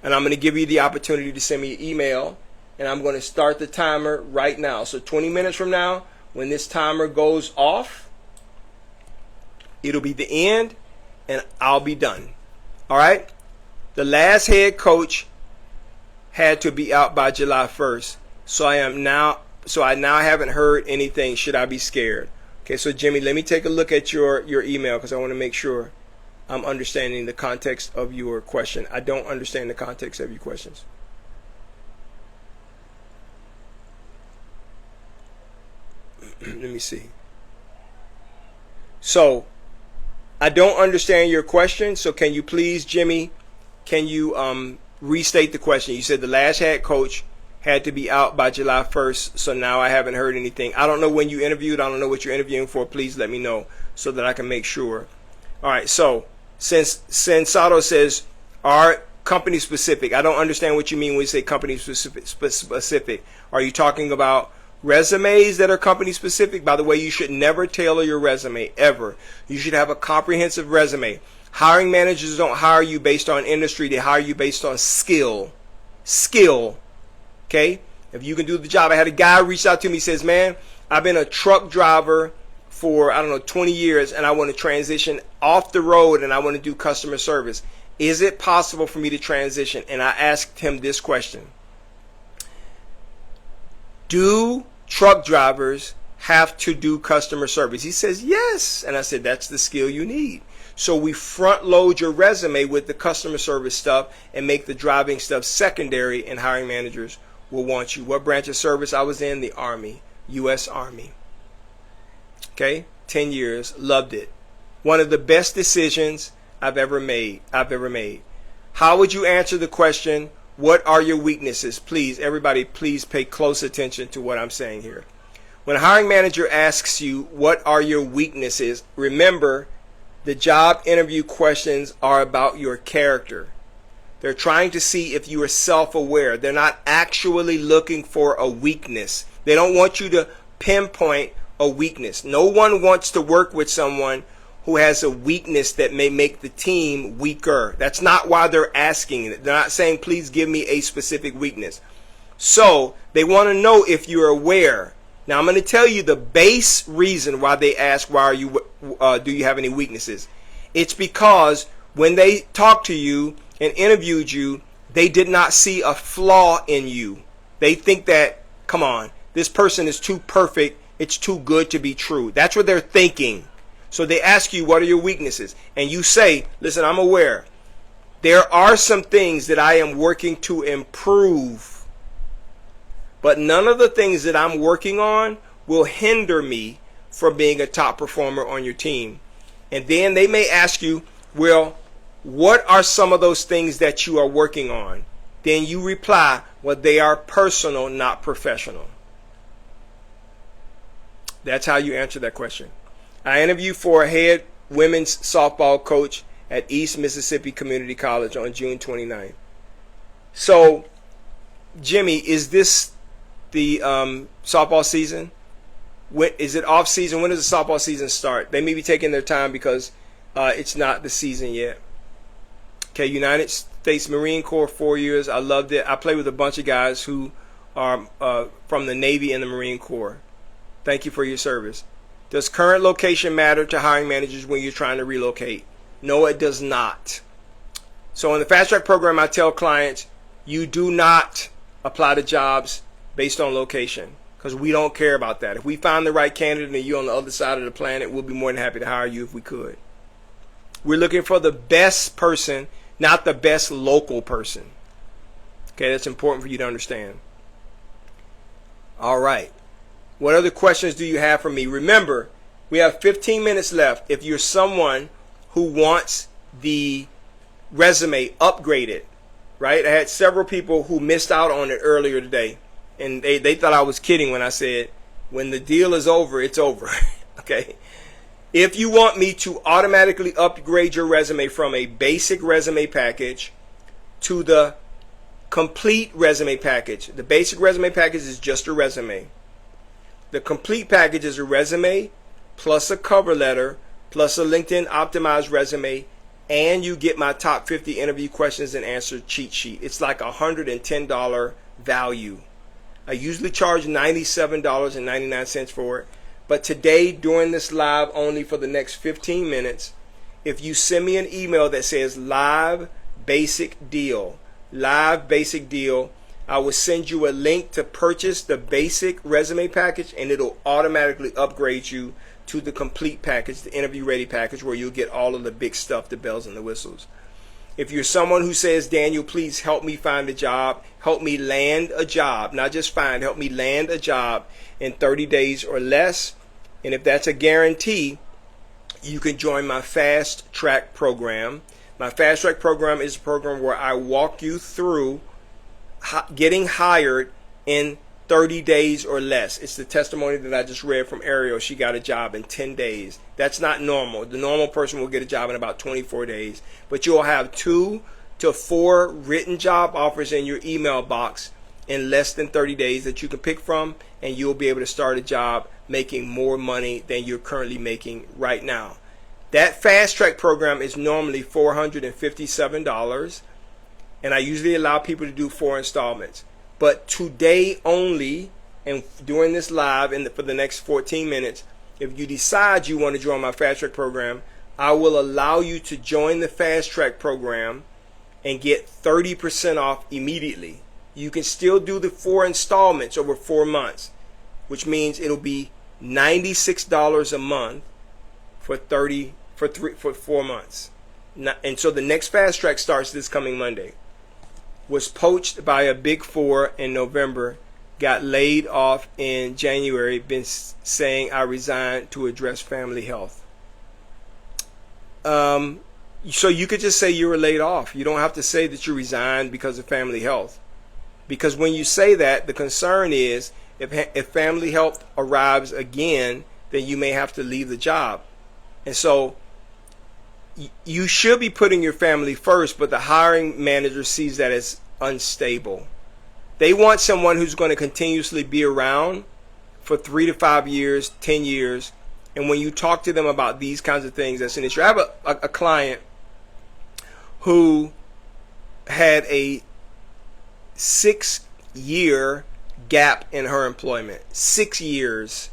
and I'm going to give you the opportunity to send me an email, and I'm going to start the timer right now. So 20 minutes from now, when this timer goes off, it'll be the end, and I'll be done. All right? The last head coach had to be out by July 1st. So I now haven't heard anything. Should I be scared? Okay, so Jimmy, let me take a look at your email, because I want to make sure I'm understanding the context of your question. I don't understand the context of your questions. Let me see. So I don't understand your question. So can you please, Jimmy, can you restate the question? You said the last head coach had to be out by July 1st, so now I haven't heard anything. I don't know when you interviewed. I don't know what you're interviewing for. Please let me know so that I can make sure. All right, so since Sensato says, are company specific, I don't understand what you mean when you say company specific. Are you talking about resumes that are company specific? By the way, you should never tailor your resume, ever. You should have a comprehensive resume. Hiring managers don't hire you based on industry. They hire you based on skill. Skill. Okay? If you can do the job. I had a guy reach out to me, says, man, I've been a truck driver for, 20 years, and I want to transition off the road, and I want to do customer service. Is it possible for me to transition? And I asked him this question. Do truck drivers have to do customer service? He says, yes. And I said, that's the skill you need. So we front load your resume with the customer service stuff and make the driving stuff secondary, and hiring managers will want you. What branch of service I was in? The Army, U.S. Army. Okay, 10 years, loved it. One of the best decisions I've ever made. How would you answer the question, what are your weaknesses? Please, everybody, please pay close attention to what I'm saying here. When a hiring manager asks you, what are your weaknesses? Remember, the job interview questions are about your character. They're trying to see if you are self-aware. They're not actually looking for a weakness. They don't want you to pinpoint a weakness. No one wants to work with someone who has a weakness that may make the team weaker. That's not why they're asking it. They're not saying, please give me a specific weakness. So they want to know if you're aware. Now I'm going to tell you the base reason why they ask, why are you, do you have any weaknesses? It's because when they talked to you and interviewed you, they did not see a flaw in you. They think that, come on, this person is too perfect. It's too good to be true. That's what they're thinking. So they ask you, what are your weaknesses? And you say, listen, I'm aware. There are some things that I am working to improve. But none of the things that I'm working on will hinder me from being a top performer on your team. And then they may ask you, well, what are some of those things that you are working on? Then you reply, well, they are personal, not professional. That's how you answer that question. I interviewed for a head women's softball coach at East Mississippi Community College on June 29th. So, Jimmy, is this the softball season? Is it off season? When does the softball season start? They may be taking their time because it's not the season yet. Okay, United States Marine Corps, 4 years. I loved it. I played with a bunch of guys who are from the Navy and the Marine Corps. Thank you for your service. Does current location matter to hiring managers when you're trying to relocate? No, it does not. So in the Fast Track program, I tell clients, you do not apply to jobs based on location, because we don't care about that. If we find the right candidate and you're on the other side of the planet, we'll be more than happy to hire you if we could. We're looking for the best person, not the best local person. Okay, that's important for you to understand. All right. What other questions do you have for me? Remember, we have 15 minutes left. If you're someone who wants the resume upgraded, right? I had several people who missed out on it earlier today. And they thought I was kidding when I said, when the deal is over, it's over. Okay? If you want me to automatically upgrade your resume from a basic resume package to the complete resume package, the basic resume package is just a resume. The complete package is a resume plus a cover letter plus a LinkedIn optimized resume, and you get my top 50 interview questions and answer cheat sheet. It's like $110 value. I usually charge $97.99 for it. But today, during this live only for the next 15 minutes, if you send me an email that says live basic deal, I will send you a link to purchase the basic resume package, and it'll automatically upgrade you to the complete package, the interview ready package, where you'll get all of the big stuff, the bells and the whistles. If you're someone who says, Daniel, please help me find a job, help me land a job, not just find, help me land a job in 30 days or less, and if that's a guarantee, you can join my Fast Track program. My Fast Track program is a program where I walk you through getting hired in 30 days or less. It's the testimony that I just read from Ariel. She got a job in 10 days. That's not normal. The normal person will get a job in about 24 days. But you'll have 2 to 4 written job offers in your email box in less than 30 days that you can pick from, and you'll be able to start a job making more money than you're currently making right now. That Fast Track program is normally $457, and I usually allow people to do 4 installments. But today only, and during this live and for the next 14 minutes, if you decide you want to join my Fast Track program, I will allow you to join the Fast Track program and get 30% off immediately. You can still do the 4 installments over 4 months, which means it'll be $96 a month for 4 months. And so the next Fast Track starts this coming Monday. Was poached by a Big Four in November, got laid off in January, been saying I resigned to address family health. So you could just say you were laid off. You don't have to say that you resigned because of family health. Because when you say that, the concern is if family health arrives again, then you may have to leave the job. And so you should be putting your family first, but the hiring manager sees that as unstable. They want someone who's going to continuously be around for 3 to 5 years, 10 years. And when you talk to them about these kinds of things, that's an issue. I have a client who had a 6-year gap in her employment. 6 years.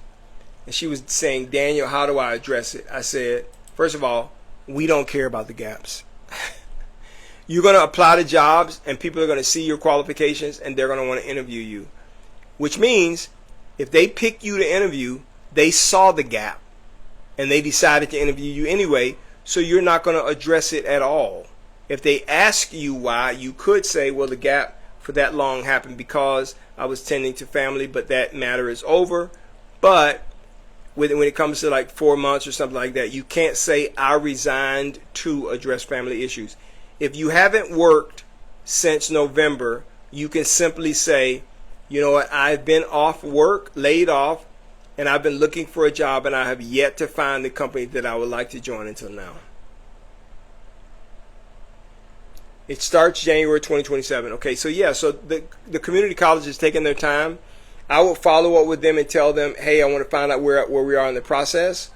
And she was saying, Daniel, how do I address it? I said, first of all, we don't care about the gaps. You're going to apply to jobs and people are going to see your qualifications and they're going to want to interview you. Which means if they pick you to interview, they saw the gap and they decided to interview you anyway, so you're not going to address it at all. If they ask you why, you could say, well, the gap for that long happened because I was tending to family, but that matter is over. But when it comes to like 4 months or something like that, you can't say I resigned to address family issues. If you haven't worked since November, you can simply say, you know what, I've been off work, laid off, and I've been looking for a job and I have yet to find the company that I would like to join until now. It starts January 2027. Okay, so yeah, so the community college is taking their time. I will follow up with them and tell them, hey, I want to find out where we are in the process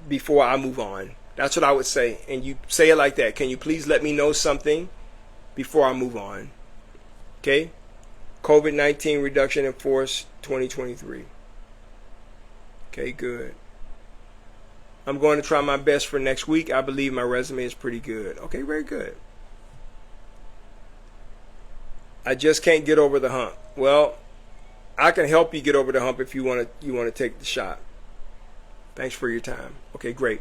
before I move on. That's what I would say. And you say it like that. Can you please let me know something before I move on? Okay? COVID-19 reduction in force 2023. Okay, good. I'm going to try my best for next week. I believe my resume is pretty good. Okay, very good. I just can't get over the hump. Well, I can help you get over the hump if you want to take the shot. Thanks for your time. Okay, great.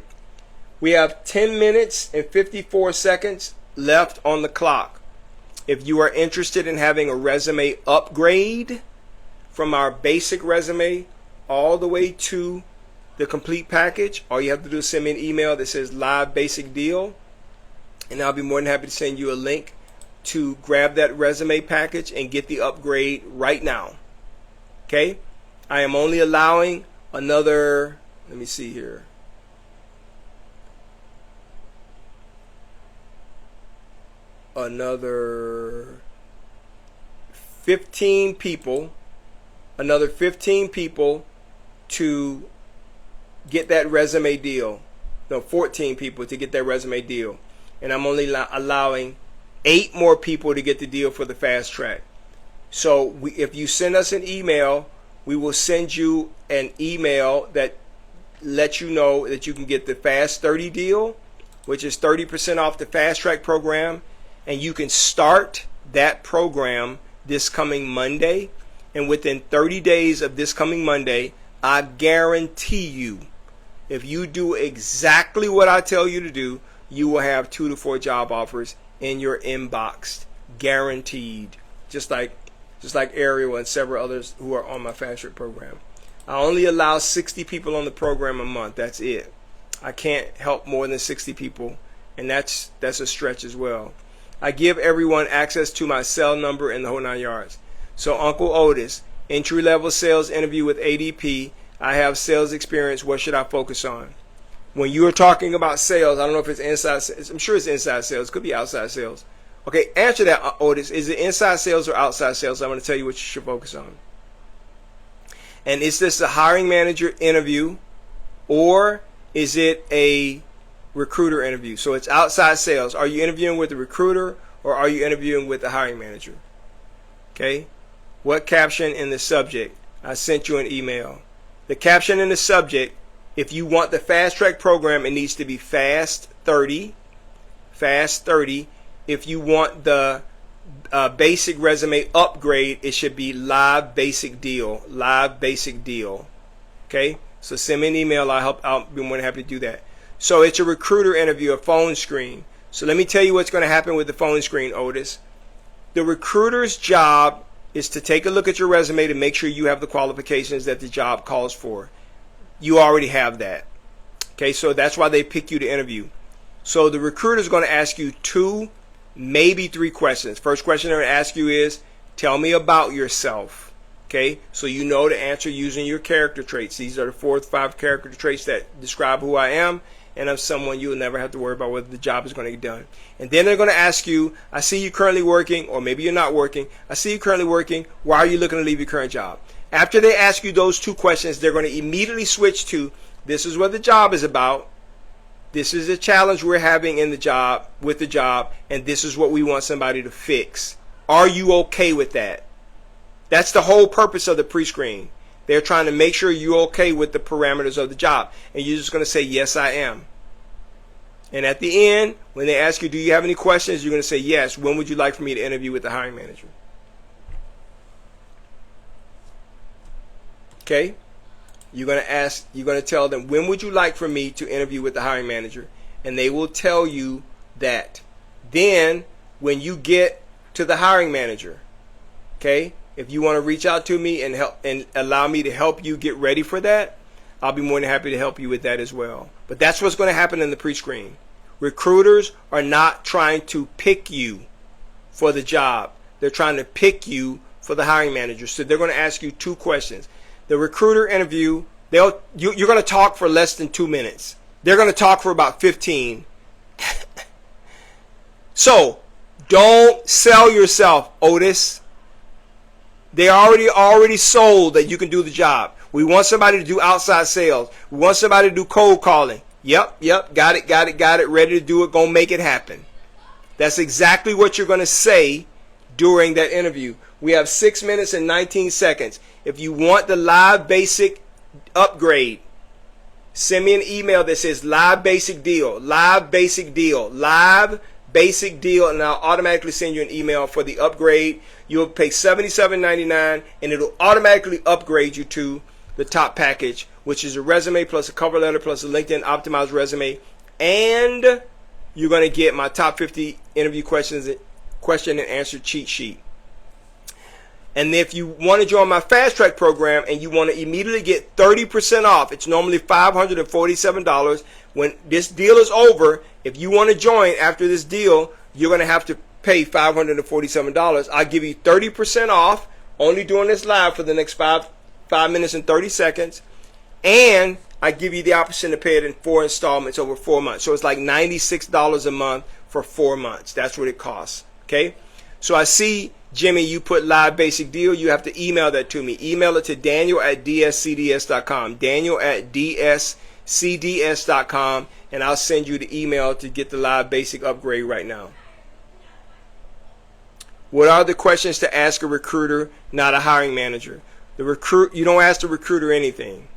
We have 10 minutes and 54 seconds left on the clock. If you are interested in having a resume upgrade from our basic resume all the way to the complete package, all you have to do is send me an email that says live basic deal, and I'll be more than happy to send you a link to grab that resume package and get the upgrade right now. Okay? I am only allowing another, let me see here. another 15 people, to get that resume deal. No, 14 people to get that resume deal. And I'm only allowing 8 more people to get the deal for the fast track. So if you send us an email, we will send you an email that lets you know that you can get the Fast 30 deal, which is 30% off the fast track program. And you can start that program this coming Monday. And within 30 days of this coming Monday, I guarantee you, if you do exactly what I tell you to do, you will have 2 to 4 job offers in your inbox, guaranteed. Just like Ariel and several others who are on my fast track program. I only allow 60 people on the program a month. That's it. I can't help more than 60 people, and that's a stretch as well. I give everyone access to my cell number and the whole 9 yards. So Uncle Otis, entry-level sales interview with ADP. I have sales experience. What should I focus on? When you are talking about sales, I don't know if it's inside sales. I'm sure it's inside sales. It could be outside sales. Okay, answer that, Otis. Is it inside sales or outside sales? I'm going to tell you what you should focus on. And is this a hiring manager interview, or is it a recruiter interview? So it's outside sales. Are you interviewing with a recruiter, or are you interviewing with the hiring manager? Okay. What caption in the subject? I sent you an email. The caption in the subject, if you want the fast track program, it needs to be Fast 30. Fast 30. If you want the basic resume upgrade, it should be Live Basic Deal. Live Basic Deal. Okay? So send me an email. I'll be more than happy to do that. So it's a recruiter interview, a phone screen. So let me tell you what's going to happen with the phone screen, Otis. The recruiter's job is to take a look at your resume to make sure you have the qualifications that the job calls for. You already have that. Okay, so that's why they pick you to interview. So the recruiter is going to ask you 2, maybe 3 questions. First question they're going to ask you is, tell me about yourself. Okay, so you know to answer using your character traits. These are the 4 or 5 character traits that describe who I am, and I'm someone you'll never have to worry about whether the job is going to get done. And then they're going to ask you, I see you currently working, or maybe you're not working. I see you currently working. Why are you looking to leave your current job? After they ask you those 2 questions, they're going to immediately switch to, this is what the job is about. This is a challenge we're having in the job, with the job, and this is what we want somebody to fix. Are you okay with that? That's the whole purpose of the pre-screen. They're trying to make sure you're okay with the parameters of the job. And you're just going to say, yes, I am. And at the end, when they ask you, do you have any questions? You're going to say, yes. When would you like for me to interview with the hiring manager? Okay? You're going to tell them, when would you like for me to interview with the hiring manager? And they will tell you that. Then, when you get to the hiring manager, okay, if you want to reach out to me and help and allow me to help you get ready for that, I'll be more than happy to help you with that as well. But that's what's going to happen in the pre-screen. Recruiters are not trying to pick you for the job. They're trying to pick you for the hiring manager. So they're going to ask you 2 questions. The recruiter interview, you're going to talk for less than 2 minutes. They're going to talk for about 15. So don't sell yourself, Otis. They already sold that you can do the job. We want somebody to do outside sales. We want somebody to do cold calling. Yep, got it, ready to do it, gonna make it happen. That's exactly what you're gonna say during that interview. We have 6 minutes and 19 seconds. If you want the Live Basic upgrade, send me an email that says Live Basic Deal, Live Basic Deal, Live Basic Deal, and I'll automatically send you an email for the upgrade. You'll pay $77.99, and it'll automatically upgrade you to the top package, which is a resume plus a cover letter plus a LinkedIn optimized resume, and you're going to get my top 50 interview question and answer cheat sheet. And if you want to join my fast track program and you want to immediately get 30% off, it's normally $547. When this deal is over, if you want to join after this deal, you're going to have to pay $547. I'll give you 30% off, only doing this live for the next 5 minutes and 30 seconds. And I give you the option to pay it in 4 installments over 4 months. So it's like $96 a month for 4 months. That's what it costs. Okay, so I see, Jimmy, you put live basic deal. You have to email that to me. Email it to daniel@dscds.com. daniel@dscds.com, and I'll send you the email to get the live basic upgrade right now. What are the questions to ask a recruiter, not a hiring manager? You don't ask the recruiter anything.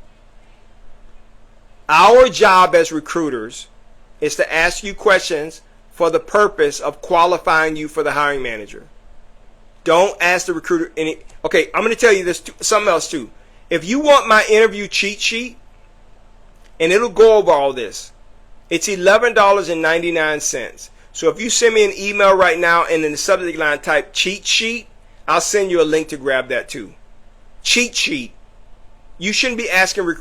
Our job as recruiters is to ask you questions for the purpose of qualifying you for the hiring manager. Don't ask the recruiter any. Okay, I'm going to tell you this something else too. If you want my interview cheat sheet, and it'll go over all this, it's $11.99. So if you send me an email right now and in the subject line type cheat sheet, I'll send you a link to grab that too. Cheat sheet. You shouldn't be asking.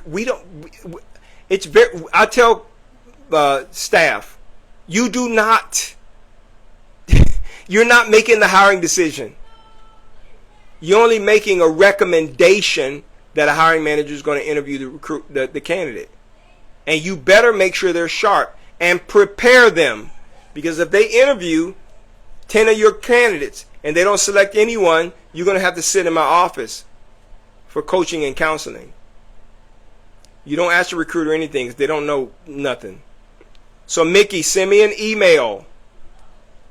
It's very. I tell staff, you do not. You're not making the hiring decision. You're only making a recommendation that a hiring manager is going to interview the candidate, and you better make sure they're sharp and prepare them, because if they interview 10 of your candidates and they don't select anyone, you're going to have to sit in my office for coaching and counseling. You don't ask the recruiter anything because they don't know nothing. So Mickey, send me an email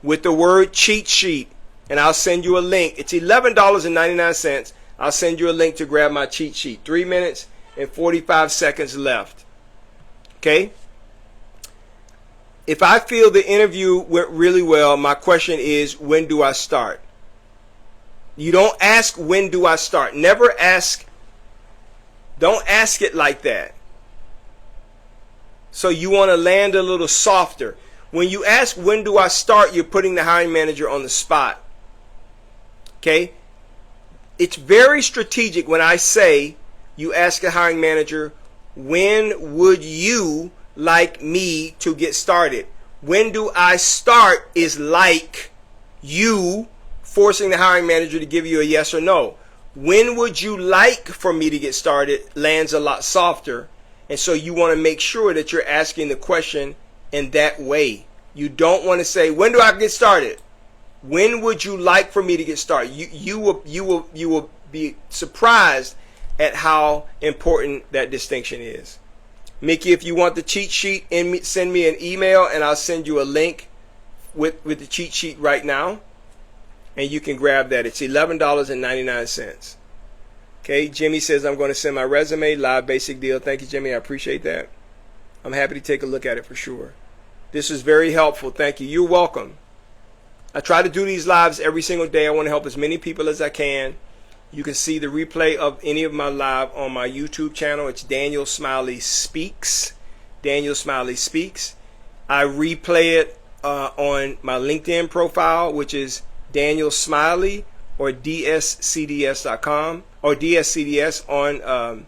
with the word cheat sheet, and I'll send you a link. It's $11.99. I'll send you a link to grab my cheat sheet. 3 minutes and 45 seconds left. Okay? If I feel the interview went really well, my question is, when do I start? You don't ask, when do I start? Never ask. Don't ask it like that. So you want to land a little softer. When you ask, when do I start, you're putting the hiring manager on the spot. Okay? It's very strategic when I say you ask a hiring manager, when would you like me to get started? When do I start is like you forcing the hiring manager to give you a yes or no. When would you like for me to get started lands a lot softer. And so you want to make sure that you're asking the question in that way. You don't want to say, when do I get started? When would you like for me to get started? You will be surprised at how important that distinction is. Mickey, if you want the cheat sheet, send me an email and I'll send you a link with the cheat sheet right now. And you can grab that. It's $11.99. Okay, Jimmy says, I'm going to send my resume, live basic deal. Thank you, Jimmy. I appreciate that. I'm happy to take a look at it for sure. This is very helpful. Thank you. You're welcome. I try to do these lives every single day. I want to help as many people as I can. You can see the replay of any of my live on my YouTube channel. It's Daniel Smiley Speaks. Daniel Smiley Speaks. I replay it on my LinkedIn profile, which is Daniel Smiley, or dscds.com, or dscds on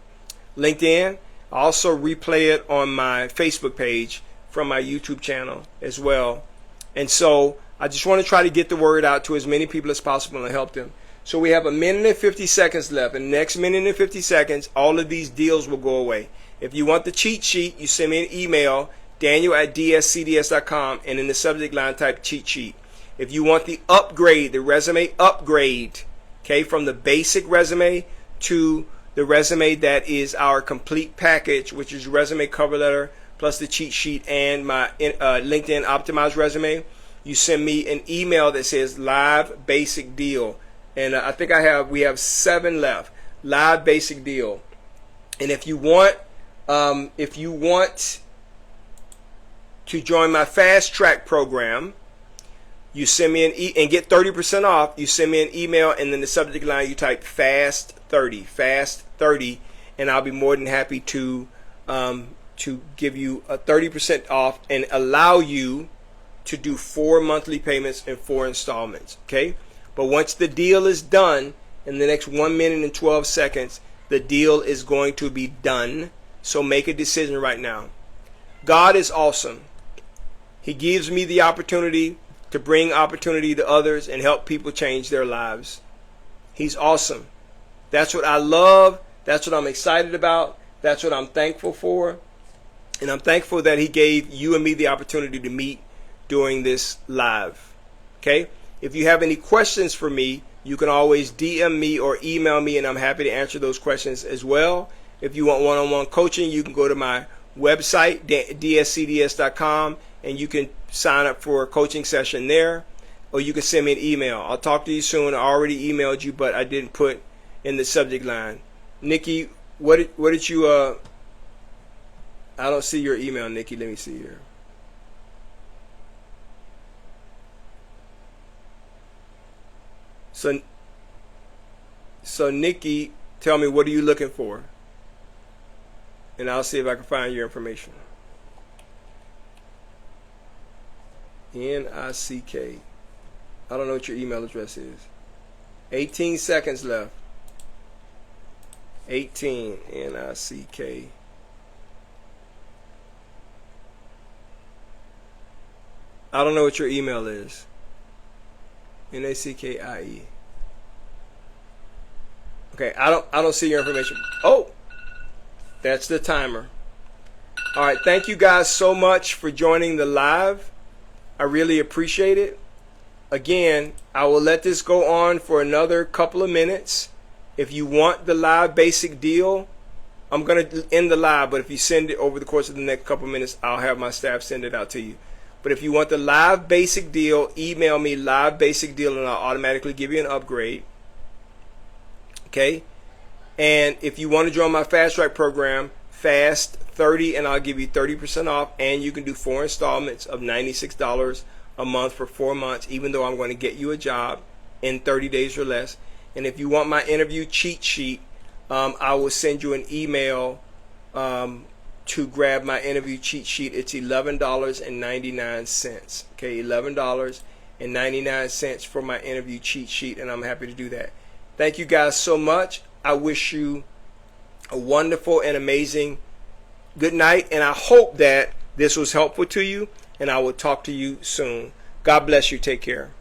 LinkedIn. I also replay it on my Facebook page from my YouTube channel as well. And so I just want to try to get the word out to as many people as possible and help them. So we have 1 minute and 50 seconds left. In the next minute and 50 seconds, all of these deals will go away. If you want the cheat sheet, you send me an email, daniel@dscds.com, and in the subject line type cheat sheet. If you want the upgrade, the resume upgrade, okay, from the basic resume to the resume that is our complete package, which is resume, cover letter, plus the cheat sheet and my LinkedIn optimized resume, you send me an email that says live basic deal. And I think we have 7 left. Live basic deal. And if you want to join my fast track program, you send me and get 30% off. You send me an email, and then the subject line you type fast 30, and I'll be more than happy to give you a 30% off and allow you to do 4 monthly payments and 4 installments. Okay, but once the deal is done, in the next 1 minute and 12 seconds, the deal is going to be done. So make a decision right now. God is awesome. He gives me the opportunity to bring opportunity to others and help people change their lives. He's awesome. That's what I love. That's what I'm excited about. That's what I'm thankful for. And I'm thankful that he gave you and me the opportunity to meet during this live. Okay? If you have any questions for me, you can always DM me or email me, and I'm happy to answer those questions as well. If you want one-on-one coaching, you can go to my website, dscds.com, and you can sign up for a coaching session there, or you can send me an email. I'll talk to you soon. I already emailed you, but I didn't put in the subject line. Nikki, what did you, I don't see your email, Nikki. Let me see here. So Nikki, tell me, what are you looking for? And I'll see if I can find your information. N-I-C-K. I don't know what your email address is. 18 seconds left. 18. N-I-C-K. I don't know what your email is. N-A-C-K-I-E. Okay, I don't see your information. Oh, that's the timer. All right, thank you guys so much for joining the live. I really appreciate it. Again, I will let this go on for another couple of minutes. If you want the live basic deal, I'm going to end the live, but if you send it over the course of the next couple of minutes, I'll have my staff send it out to you. But if you want the live basic deal, email me live basic deal, and I'll automatically give you an upgrade. Okay? And if you want to join my fast track program, fast 30, and I'll give you 30% off, and you can do 4 installments of $96 a month for 4 months, even though I'm going to get you a job in 30 days or less. And if you want my interview cheat sheet, I will send you an email to grab my interview cheat sheet. It's $11.99. Okay, $11.99 for my interview cheat sheet, and I'm happy to do that. Thank you guys so much. I wish you a wonderful and amazing good night, and I hope that this was helpful to you, and I will talk to you soon. God bless you. Take care.